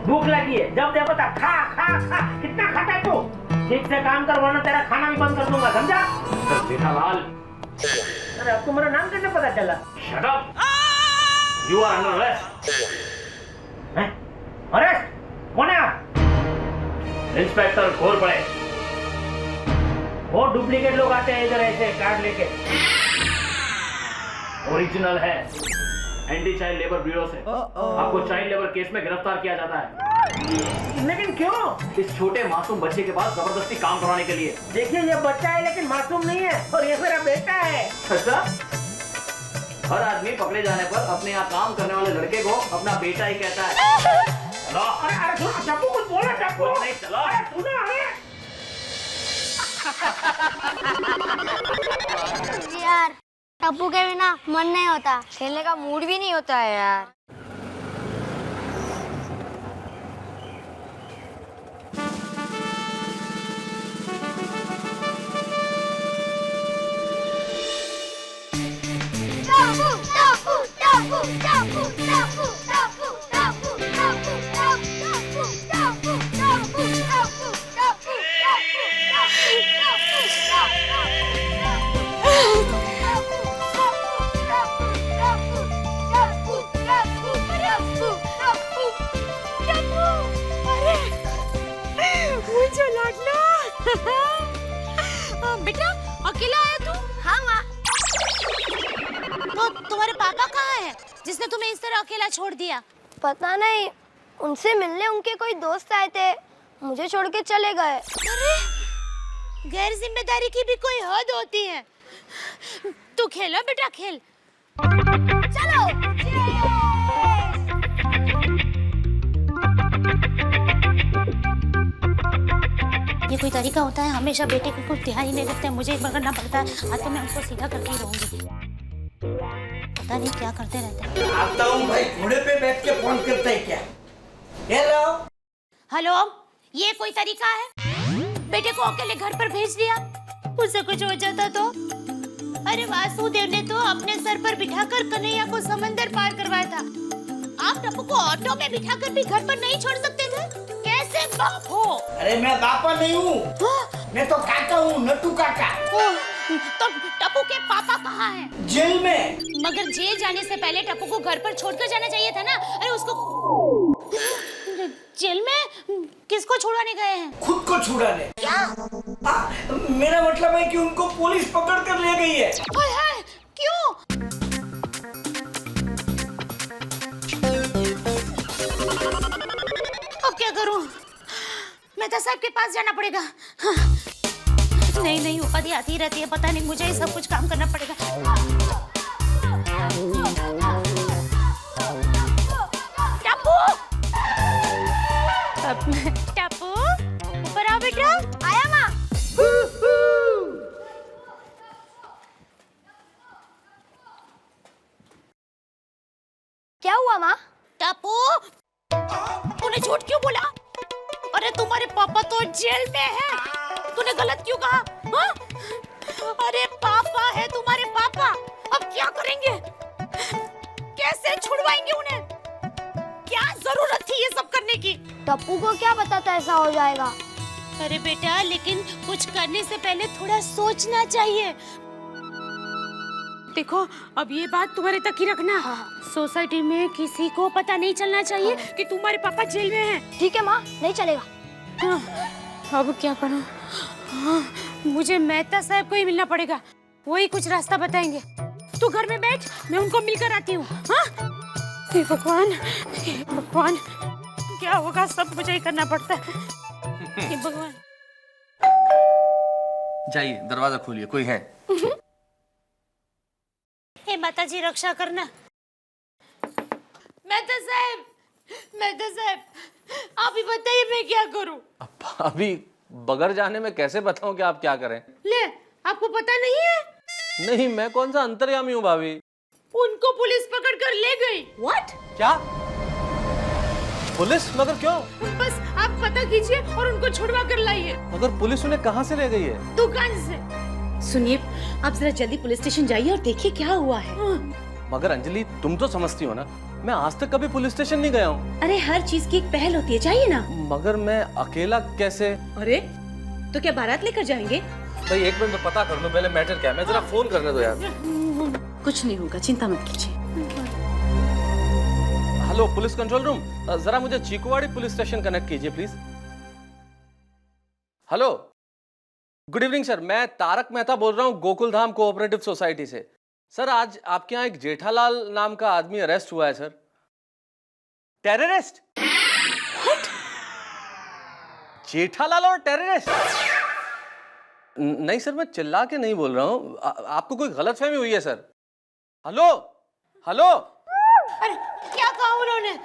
भूख लगी है, जब देखो तब खा खा खा। कितना खाता है तू? ठीक से काम कर वरना तेरा खाना भी बंद कर दूंगा, समझा? जेठालाल। अरे आपको मेरा नाम कैसे पता चला? Shut up. You are under arrest. Arrest? कौन है आप? इंस्पेक्टर घोड़पड़े। वो डुप्लीकेट लोग आते हैं इधर ऐसे कार्ड लेके। ओरिजिनल है, एंटी चाइल्ड लेबर ब्यूरो से। आपको चाइल्ड लेबर केस में गिरफ्तार किया जाता है। लेकिन क्यों? इस छोटे मासूम बच्चे के पास जबरदस्ती काम करवाने के लिए। देखिए ये बच्चा है लेकिन मासूम नहीं है, और ये मेरा बेटा है। अच्छा? हर आदमी पकड़े जाने पर अपने यहाँ काम करने वाले लड़के को अपना बेटा ही कहता है। चलो। अरे सुनो, टप्पू कुछ बोला। टप्पू नहीं, चलो। अरे सुनो, जी यार, टप्पू के बिना मन नहीं होता, खेलने का मूड भी नहीं होता है यार। टप्पू टप्पू टप्पू टप्पू टप्पू टप्पू टप्पू टप्पू टप्पू टप्पू टप्पू टप्पू टप्पू बेटा अकेला आया तू? हाँ माँ। तो तुम्हारे पापा कहाँ हैं जिसने तुम्हें इस तरह अकेला छोड़ दिया? पता नहीं, उनसे मिलने उनके कोई दोस्त आए थे, मुझे छोड़ के चले गए। अरे गैर जिम्मेदारी की भी कोई हद होती है। तू खेलो बेटा, खेल। चलो। ये कोई तरीका होता है? हमेशा बेटे को कुछ ध्यान ही नहीं रखते, मुझे ही पकड़ना पड़ता है। आज तो मैं उनको सीधा करती रहूंगी, पता नहीं क्या करते रहते हैं। आता हूँ भाई, घोड़े पे बैठ के फोन करता है क्या? हेलो हेलो, ये कोई तरीका है? बेटे को अकेले घर पर भेज दिया, उसे कुछ हो जाता तो? अरे वासुदेव ने तो अपने सर पर बिठाकर कन्हैया को समंदर पार करवाया था। आप टप्पू को ऑटो में बिठाकर भी घर पर नहीं छोड़ सकते थे? कैसे बाप हो? अरे मैं बापा नहीं हूँ, मैं तो काका हूँ, नट्टू काका। तो टप्पू के पापा कहाँ हैं? जेल में। मगर जेल जाने से पहले टप्पू को घर पर छोड़कर जाना चाहिए था ना। अरे उसको जेल में किसको छुड़ाने गए हैं? खुद को छुड़ाने। क्या? मेरा मतलब है कि उनको पुलिस पकड़ कर ले गई है। हाय हाय, क्यों? अब क्या करूं? मेहता साहब के पास जाना पड़ेगा। हाँ। नहीं नहीं, उपाधि आती रहती है, पता नहीं मुझे सब कुछ काम करना पड़ेगा। टप्पू, टप्पू, ऊपर आओ बेटा। आया माँ। क्या हुआ माँ? टप्पू, तूने झूठ क्यों बोला? अरे तुम्हारे पापा तो जेल में हैं। तूने गलत क्यों कहा? हाँ? अरे पापा है तुम्हारे पापा, अब क्या करेंगे? कैसे छुड़वाएंगे उन्हें? क्या जरूरत थी ये सब करने की? टप्पू को क्या पता था ऐसा हो जाएगा? अरे बेटा, लेकिन कुछ करने से पहले थोड़ा सोचना चाहिए। देखो, अब ये बात तुम्हारे तक ही रखना। सोसाइटी में किसी को पता नहीं चलना चाहिए कि तुम्हारे पापा जेल में हैं। ठीक है माँ, नहीं चलेगा। हाँ, अब क्या करूं? हाँ, मुझे मेहता साहब को ही मिलना पड़ेगा, वही कुछ रास्ता बताएंगे। तू घर में बैठ, मैं उनको मिलकर आती हूँ। हाँ? हे भगवान, हे भगवान, क्या होगा? सब मुझे ही करना पड़ता है। हे भगवान। जाइए, दरवाजा खोलिए, कोई है? हे माता जी, रक्षा करना। मेहता साहब, मेहता साहब, आप ही बताइए मैं क्या करूं? अभी बगैर जाने में कैसे बताऊं कि आप क्या करें? ले, आपको पता नहीं है? नहीं, मैं कौन सा अंतर्यामी हूँ भाभी? उनको पुलिस पकड़ कर ले गई। What? क्या? पुलिस? मगर क्यों? बस आप पता कीजिए और उनको छुड़वा कर लाइए। मगर पुलिस उन्हें कहाँ से ले गई है? दुकान से। सुनिए, आप जरा जल्दी पुलिस स्टेशन जाइए और देखिए क्या हुआ है। मगर अंजलि, तुम तो समझती हो ना, मैं आज तक कभी पुलिस स्टेशन नहीं गया हूँ। अरे हर चीज की एक पहल होती है, चाहिए ना? मगर मैं अकेला कैसे? अरे तो क्या बारात लेकर जाएंगे? भाई एक मिनट तो पता कर लो पहले मैटर क्या है। मैं जरा फोन करने दो यार। कुछ नहीं होगा, चिंता मत कीजिए। हेलो पुलिस कंट्रोल रूम, जरा मुझे चीकुवाड़ी पुलिस स्टेशन कनेक्ट कीजिए please. Hello, good evening sir, मैं तारक मेहता बोल रहा हूँ गोकुल धाम कोऑपरेटिव सोसाइटी से। सर, आज आपके यहाँ एक जेठालाल नाम का आदमी अरेस्ट हुआ है सर। टेररिस्ट? जेठालाल और टेररिस्ट? नहीं सर, मैं चिल्ला के नहीं बोल रहा हूँ, आपको कोई गलतफहमी हुई है सर। Hello hello. अरे क्या कहा उन्होंने?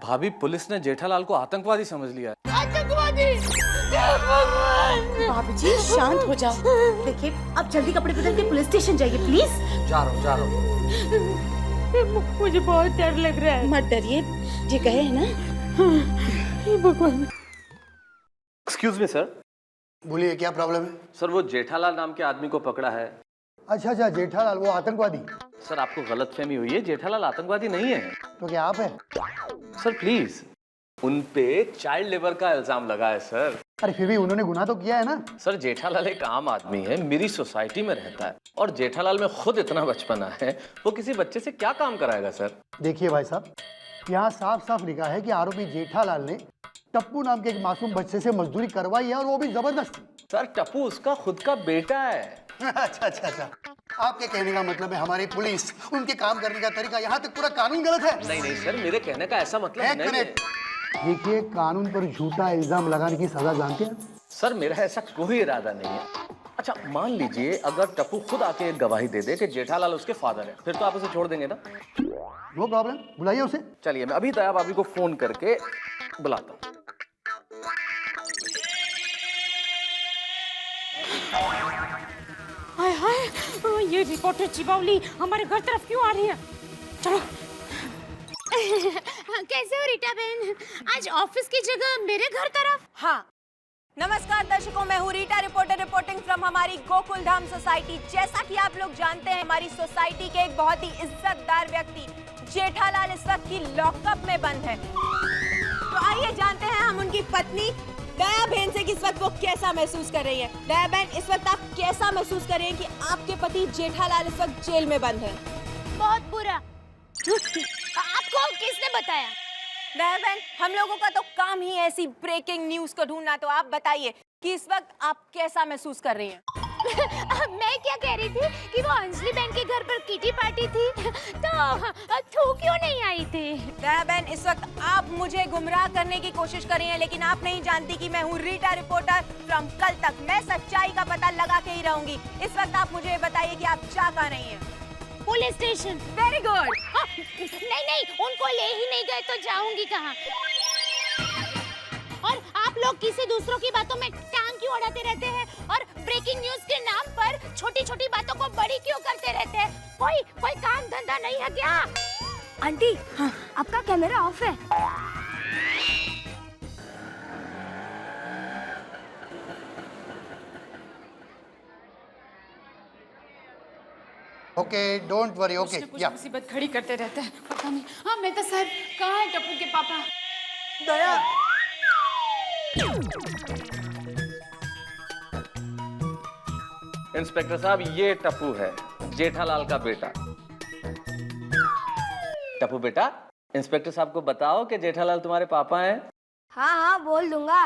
भाभी, पुलिस ने जेठालाल को आतंकवादी समझ लिया है। आतंकवादी? भाभी जी शांत हो जाओ। देखिए, आप जल्दी कपड़े बदल के पुलिस स्टेशन जाइए प्लीज। जा रहा हूँ। मुझे बहुत डर लग रहा है। मत डरिए, ये कहे है ना। भगवान। Excuse me sir. बोलिए, क्या प्रॉब्लम है? सर, वो जेठालाल नाम के आदमी को पकड़ा है। अच्छा, जेठालाल वो आतंकवादी? सर, आपको गलतफहमी हुई है, जेठालाल आतंकवादी नहीं है। तो क्या आप है? सर प्लीज, उन पे चाइल्ड लेबर का इल्जाम लगा है सर। अरे फिर भी उन्होंने गुनाह तो किया है ना? सर, जेठालाल एक आम आदमी है, मेरी सोसाइटी में रहता है, और जेठालाल में खुद इतना बचपना है, वो किसी बच्चे से क्या काम कराएगा सर? देखिए भाई साहब, यहाँ साफ साफ लिखा है कि आरोपी जेठालाल ने टप्पू नाम के एक मासूम बच्चे से मजदूरी करवाई है, और वो भी जबरदस्ती। सर, टप्पू उसका खुद का बेटा है। अच्छा, आपके कहने का मतलब है हमारी पुलिस, उनके काम करने का तरीका, यहाँ तक पूरा कानून गलत है? नहीं सर, मेरे कहने का ऐसा मतलब नहीं है। देखिए, कानून पर झूठा इल्जाम लगाने की सजा जानते हैं? सर, मेरा ऐसा कोई इरादा नहीं है। अच्छा, मान लीजिए अगर टप्पू खुद आके एक गवाही दे दे कि जेठालाल उसके फादर है, फिर तो आप उसे छोड़ देंगे ना? नो प्रॉब्लम, बुलाइए उसे। चलिए, मैं अभी दया भाभी को फोन करके बुलाता हूँ। हाय हाय, ये रिपोर्टर चिबावली हमारे घर तरफ क्यों आ रही है? चलो। कैसे हो रीटा बहन? आज ऑफिस की जगह मेरे घर तरफ? हाँ, नमस्कार दर्शकों, मैं हूँ रीटा, रिपोर्टर रिपोर्टिंग फ्रॉम हमारी गोकुल धाम सोसाइटी। जैसा कि आप लोग जानते हैं, हमारी सोसाइटी के एक बहुत ही इज्जतदार व्यक्ति जेठालाल इस वक्त की लॉकअप में बंद है। तो आइए जानते हैं हम उनकी पत्नी दया बहन से कि इस वक्त वो कैसा महसूस कर रही है। दया बहन, इस वक्त आप कैसा महसूस कर रही हैं कि आपके पति जेठालाल इस वक्त जेल में बंद है? बहुत बुरा। आपको किसने बताया? दया बहन, हम लोगों का तो काम ही ऐसी ब्रेकिंग न्यूज को ढूंढना, तो आप बताइए कि इस वक्त आप कैसा महसूस कर रही हैं? मैं क्या कह रही थी कि वो अंजलि बहन के घर पर किटी पार्टी थी, तो तू क्यों नहीं आई थी? दया बहन, इस वक्त आप मुझे गुमराह करने की कोशिश कर रही हैं, लेकिन आप नहीं जानती कि मैं हूँ रीटा रिपोर्टर फ्रॉम कल तक। मैं सच्चाई का पता लगा के ही रहूंगी। इस वक्त आप मुझे बताइए कि आप जा कहाँ रही हैं? Police station. Very good. नहीं, उनको ले ही नहीं गए तो जाऊंगी कहाँ? और आप लोग किसी दूसरों की बातों में टांग क्यों अड़ाते रहते हैं और ब्रेकिंग न्यूज के नाम पर छोटी छोटी बातों को बड़ी क्यों करते रहते हैं? कोई काम धंधा नहीं है क्या? आंटी, हाँ, आपका कैमरा ऑफ है। Okay, don't worry. ओके, या मुसीबत खड़ी करते रहते हैं, पता नहीं। हाँ मेहता साहब, कहाँ है टप्पू के पापा? दया, इंस्पेक्टर साहब, ये टप्पू है, जेठालाल का बेटा। टप्पू बेटा, इंस्पेक्टर साहब को बताओ कि जेठालाल तुम्हारे पापा हैं। हाँ हाँ, बोल दूंगा,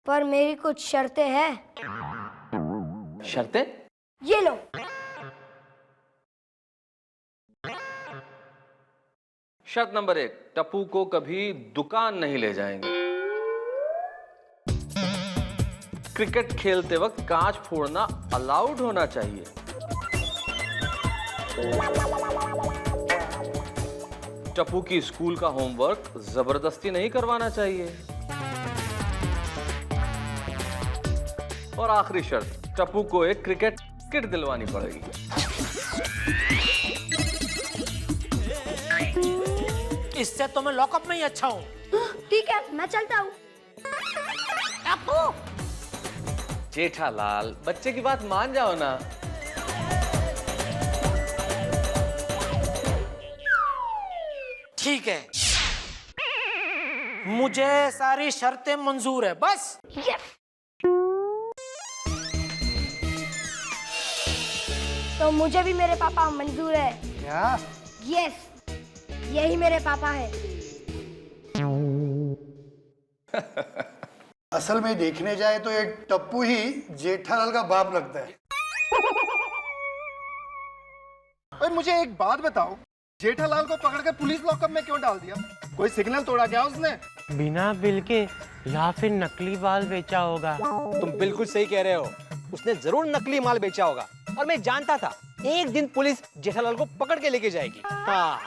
पर मेरी कुछ शर्तें हैं। शर्तें? ये लो। शर्त नंबर 1, टप्पू को कभी दुकान नहीं ले जाएंगे। क्रिकेट खेलते वक्त कांच फोड़ना अलाउड होना चाहिए। टप्पू की स्कूल का होमवर्क जबरदस्ती नहीं करवाना चाहिए। और आखिरी शर्त, टप्पू को एक क्रिकेट किट दिलवानी पड़ेगी। इससे तो मैं लॉकअप में ही अच्छा हूँ। ठीक है, मैं चलता हूँ। जेठालाल, बच्चे की बात मान जाओ ना। ठीक है, मुझे सारी शर्तें मंजूर है, बस। तो मुझे भी मेरे पापा मंजूर है। क्या? यस, यही मेरे पापा है। असल में देखने जाए तो ये टप्पू ही जेठालाल का बाप लगता है। और मुझे एक बात बताओ, जेठालाल को पकड़ के पुलिस लॉकअप में क्यों डाल दिया? कोई सिग्नल तोड़ा क्या उसने? बिना बिल के या फिर नकली बाल बेचा होगा। तुम बिल्कुल सही कह रहे हो, उसने जरूर नकली माल बेचा होगा। और मैं जानता था एक दिन पुलिस जेठालाल को पकड़ के लेके जाएगी। हाँ।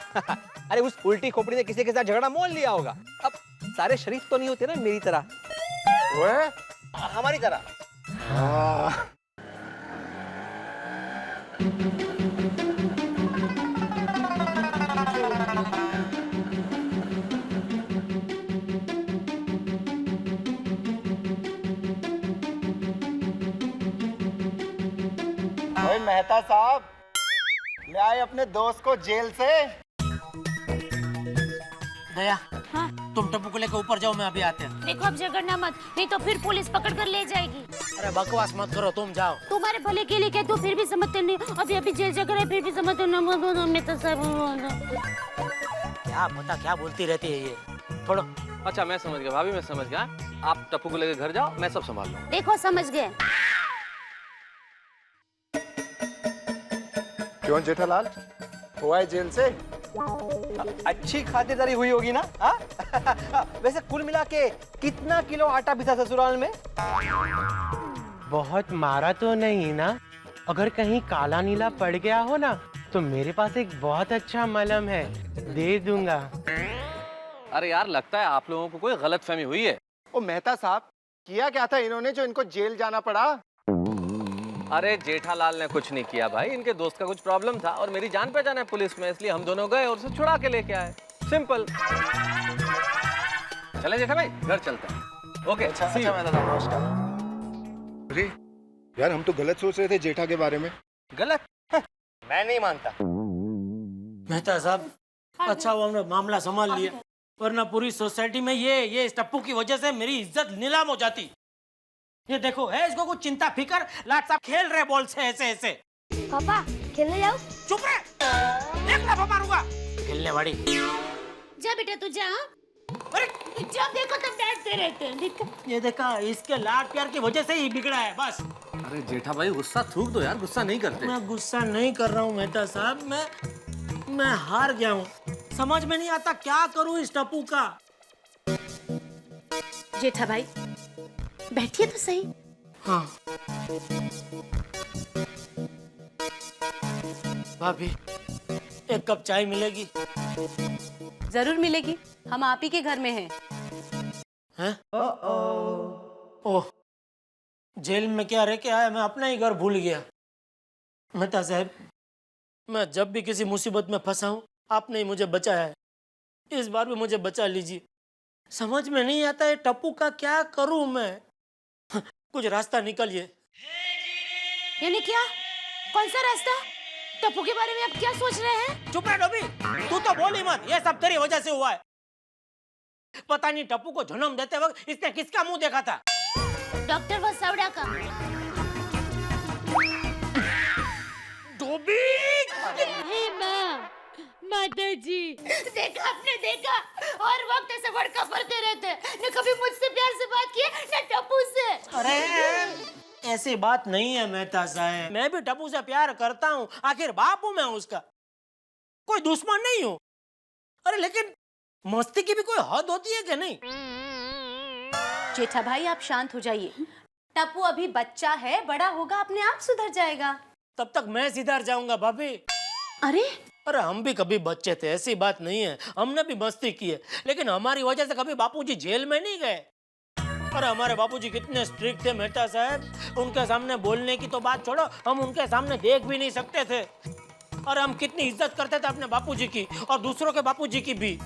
अरे उस उल्टी खोपड़ी ने किसी के साथ झगड़ा मोल लिया होगा। अब सारे शरीफ तो नहीं होते ना मेरी तरह, हमारी तरह। ओए मेहता साहब, ले आए अपने दोस्त को जेल से। दया, हाँ? तुम टप्पू को लेकर ऊपर जाओ, मैं अभी आते हैं। देखो अब झगड़ना मत, नहीं तो फिर पुलिस पकड़ कर ले जाएगी। अरे बकवास मत करो, तुम जाओ। तुम्हारे भले के लिए कहते हो, फिर भी समझते नहीं। अभी जेल जगह है, फिर भी समझते नहीं। क्या पता क्या बोलती रहती है ये। छोड़ो। अच्छा, मैं समझ गया भाभी, मैं समझ गया। आप टप्पू को लेकर घर जाओ, मैं सब संभाल लूंगा। देखो समझ गए। क्यों जेठालाल, हुआ है जेल से? अच्छी खातिरदारी हुई होगी ना? वैसे कुल मिला के कितना किलो आटा पिसा ससुराल में? बहुत मारा तो नहीं ना? अगर कहीं काला नीला पड़ गया हो ना, तो मेरे पास एक बहुत अच्छा मलहम है, दे दूंगा। अरे यार, लगता है आप लोगों को कोई गलतफहमी हुई है। ओ मेहता साहब, किया क्या था इन्होंने जो इनको जेल जाना पड़ा? अरे जेठालाल ने कुछ नहीं किया भाई, इनके दोस्त का कुछ प्रॉब्लम था और मेरी जान पहचान है पुलिस में, इसलिए हम दोनों गए और उसे छुड़ा के लेके आए। सिंपल। चले जेठा भाई, घर चलते हैं। ओके, अच्छा नमस्कार। अरे यार, हम तो गलत सोच रहे थे जेठा के बारे में। गलत? मैं नहीं मानता। मेहता साहब, अच्छा वो हमने मामला संभाल लिया। वरना पूरी सोसाइटी में ये इस टप्पू की वजह से मेरी इज्जत नीलाम हो जाती। ये देखो है इसको कुछ चिंता फिकर, लाट साहब खेल रहे बॉल से ऐसे ऐसे। पापा खेलने जाओ। चुप रहे, एक लाफा मारूंगा। खेलने वाली। जा बेटा तू जा। अरे जब देखो तब डांटते रहते हैं। देखो ये देखा, इसके लाड प्यार की वजह से ही बिगड़ा है बस। अरे जेठा भाई गुस्सा थूक दो यार, गुस्सा नहीं करते। मैं गुस्सा नहीं कर रहा हूँ मेहता साहब, मैं हार गया हूँ। समझ में नहीं आता क्या करूँ इस टप्पू का। जेठा भाई बैठिए तो सही। हाँ भाभी, एक कप चाय मिलेगी? जरूर मिलेगी, हम आप ही के घर में हैं। हैं? ओह, जेल में क्या रह के आया, मैं अपना ही घर भूल गया। मेहता साहब, मैं जब भी किसी मुसीबत में फंसा हूँ आपने ही मुझे बचाया है, इस बार भी मुझे बचा लीजिए। समझ में नहीं आता है टप्पू का क्या करूं मैं। कुछ रास्ता निकालिए। यानी क्या? कौन सा रास्ता? टप्पू के बारे में आप क्या सोच रहे हैं? चुप रह डोबी, तू तो बोल ही मत, ये सब तेरी वजह से हुआ है। पता नहीं टप्पू को जन्म देते वक्त इसने किसका मुंह देखा था। डॉक्टर वसावड़ा का। डोबी! हे माँ, माता जी, देखा आपने देखा, और वक्त ऐसे भड़का पड़ते रहते हैं। न कभी मुझसे प्यार से बात किए, न टप्पू से। अरे ऐसी बात नहीं है मेहता साहब, मैं भी टप्पू से प्यार करता हूँ, आखिर बाप हूँ मैं उसका, कोई दुश्मन नहीं हूँ। अरे लेकिन मस्ती की भी कोई हद होती है कि नहीं? जेठा भाई आप शांत हो जाइए, टप्पू अभी बच्चा है, बड़ा होगा अपने आप सुधर जाएगा। तब तक मैं सुधर जाऊंगा भाभी। अरे हम भी कभी बच्चे थे, ऐसी बात नहीं है, हमने भी मस्ती की है, लेकिन हमारी वजह से कभी बापूजी जेल में नहीं गए। अरे हमारे बापूजी कितने स्ट्रिक्ट थे मेहता साहब, उनके सामने बोलने की तो बात छोड़ो, हम उनके सामने देख भी नहीं सकते थे। और हम कितनी इज्जत करते थे अपने बापूजी की और दूसरों के बापूजी की भी।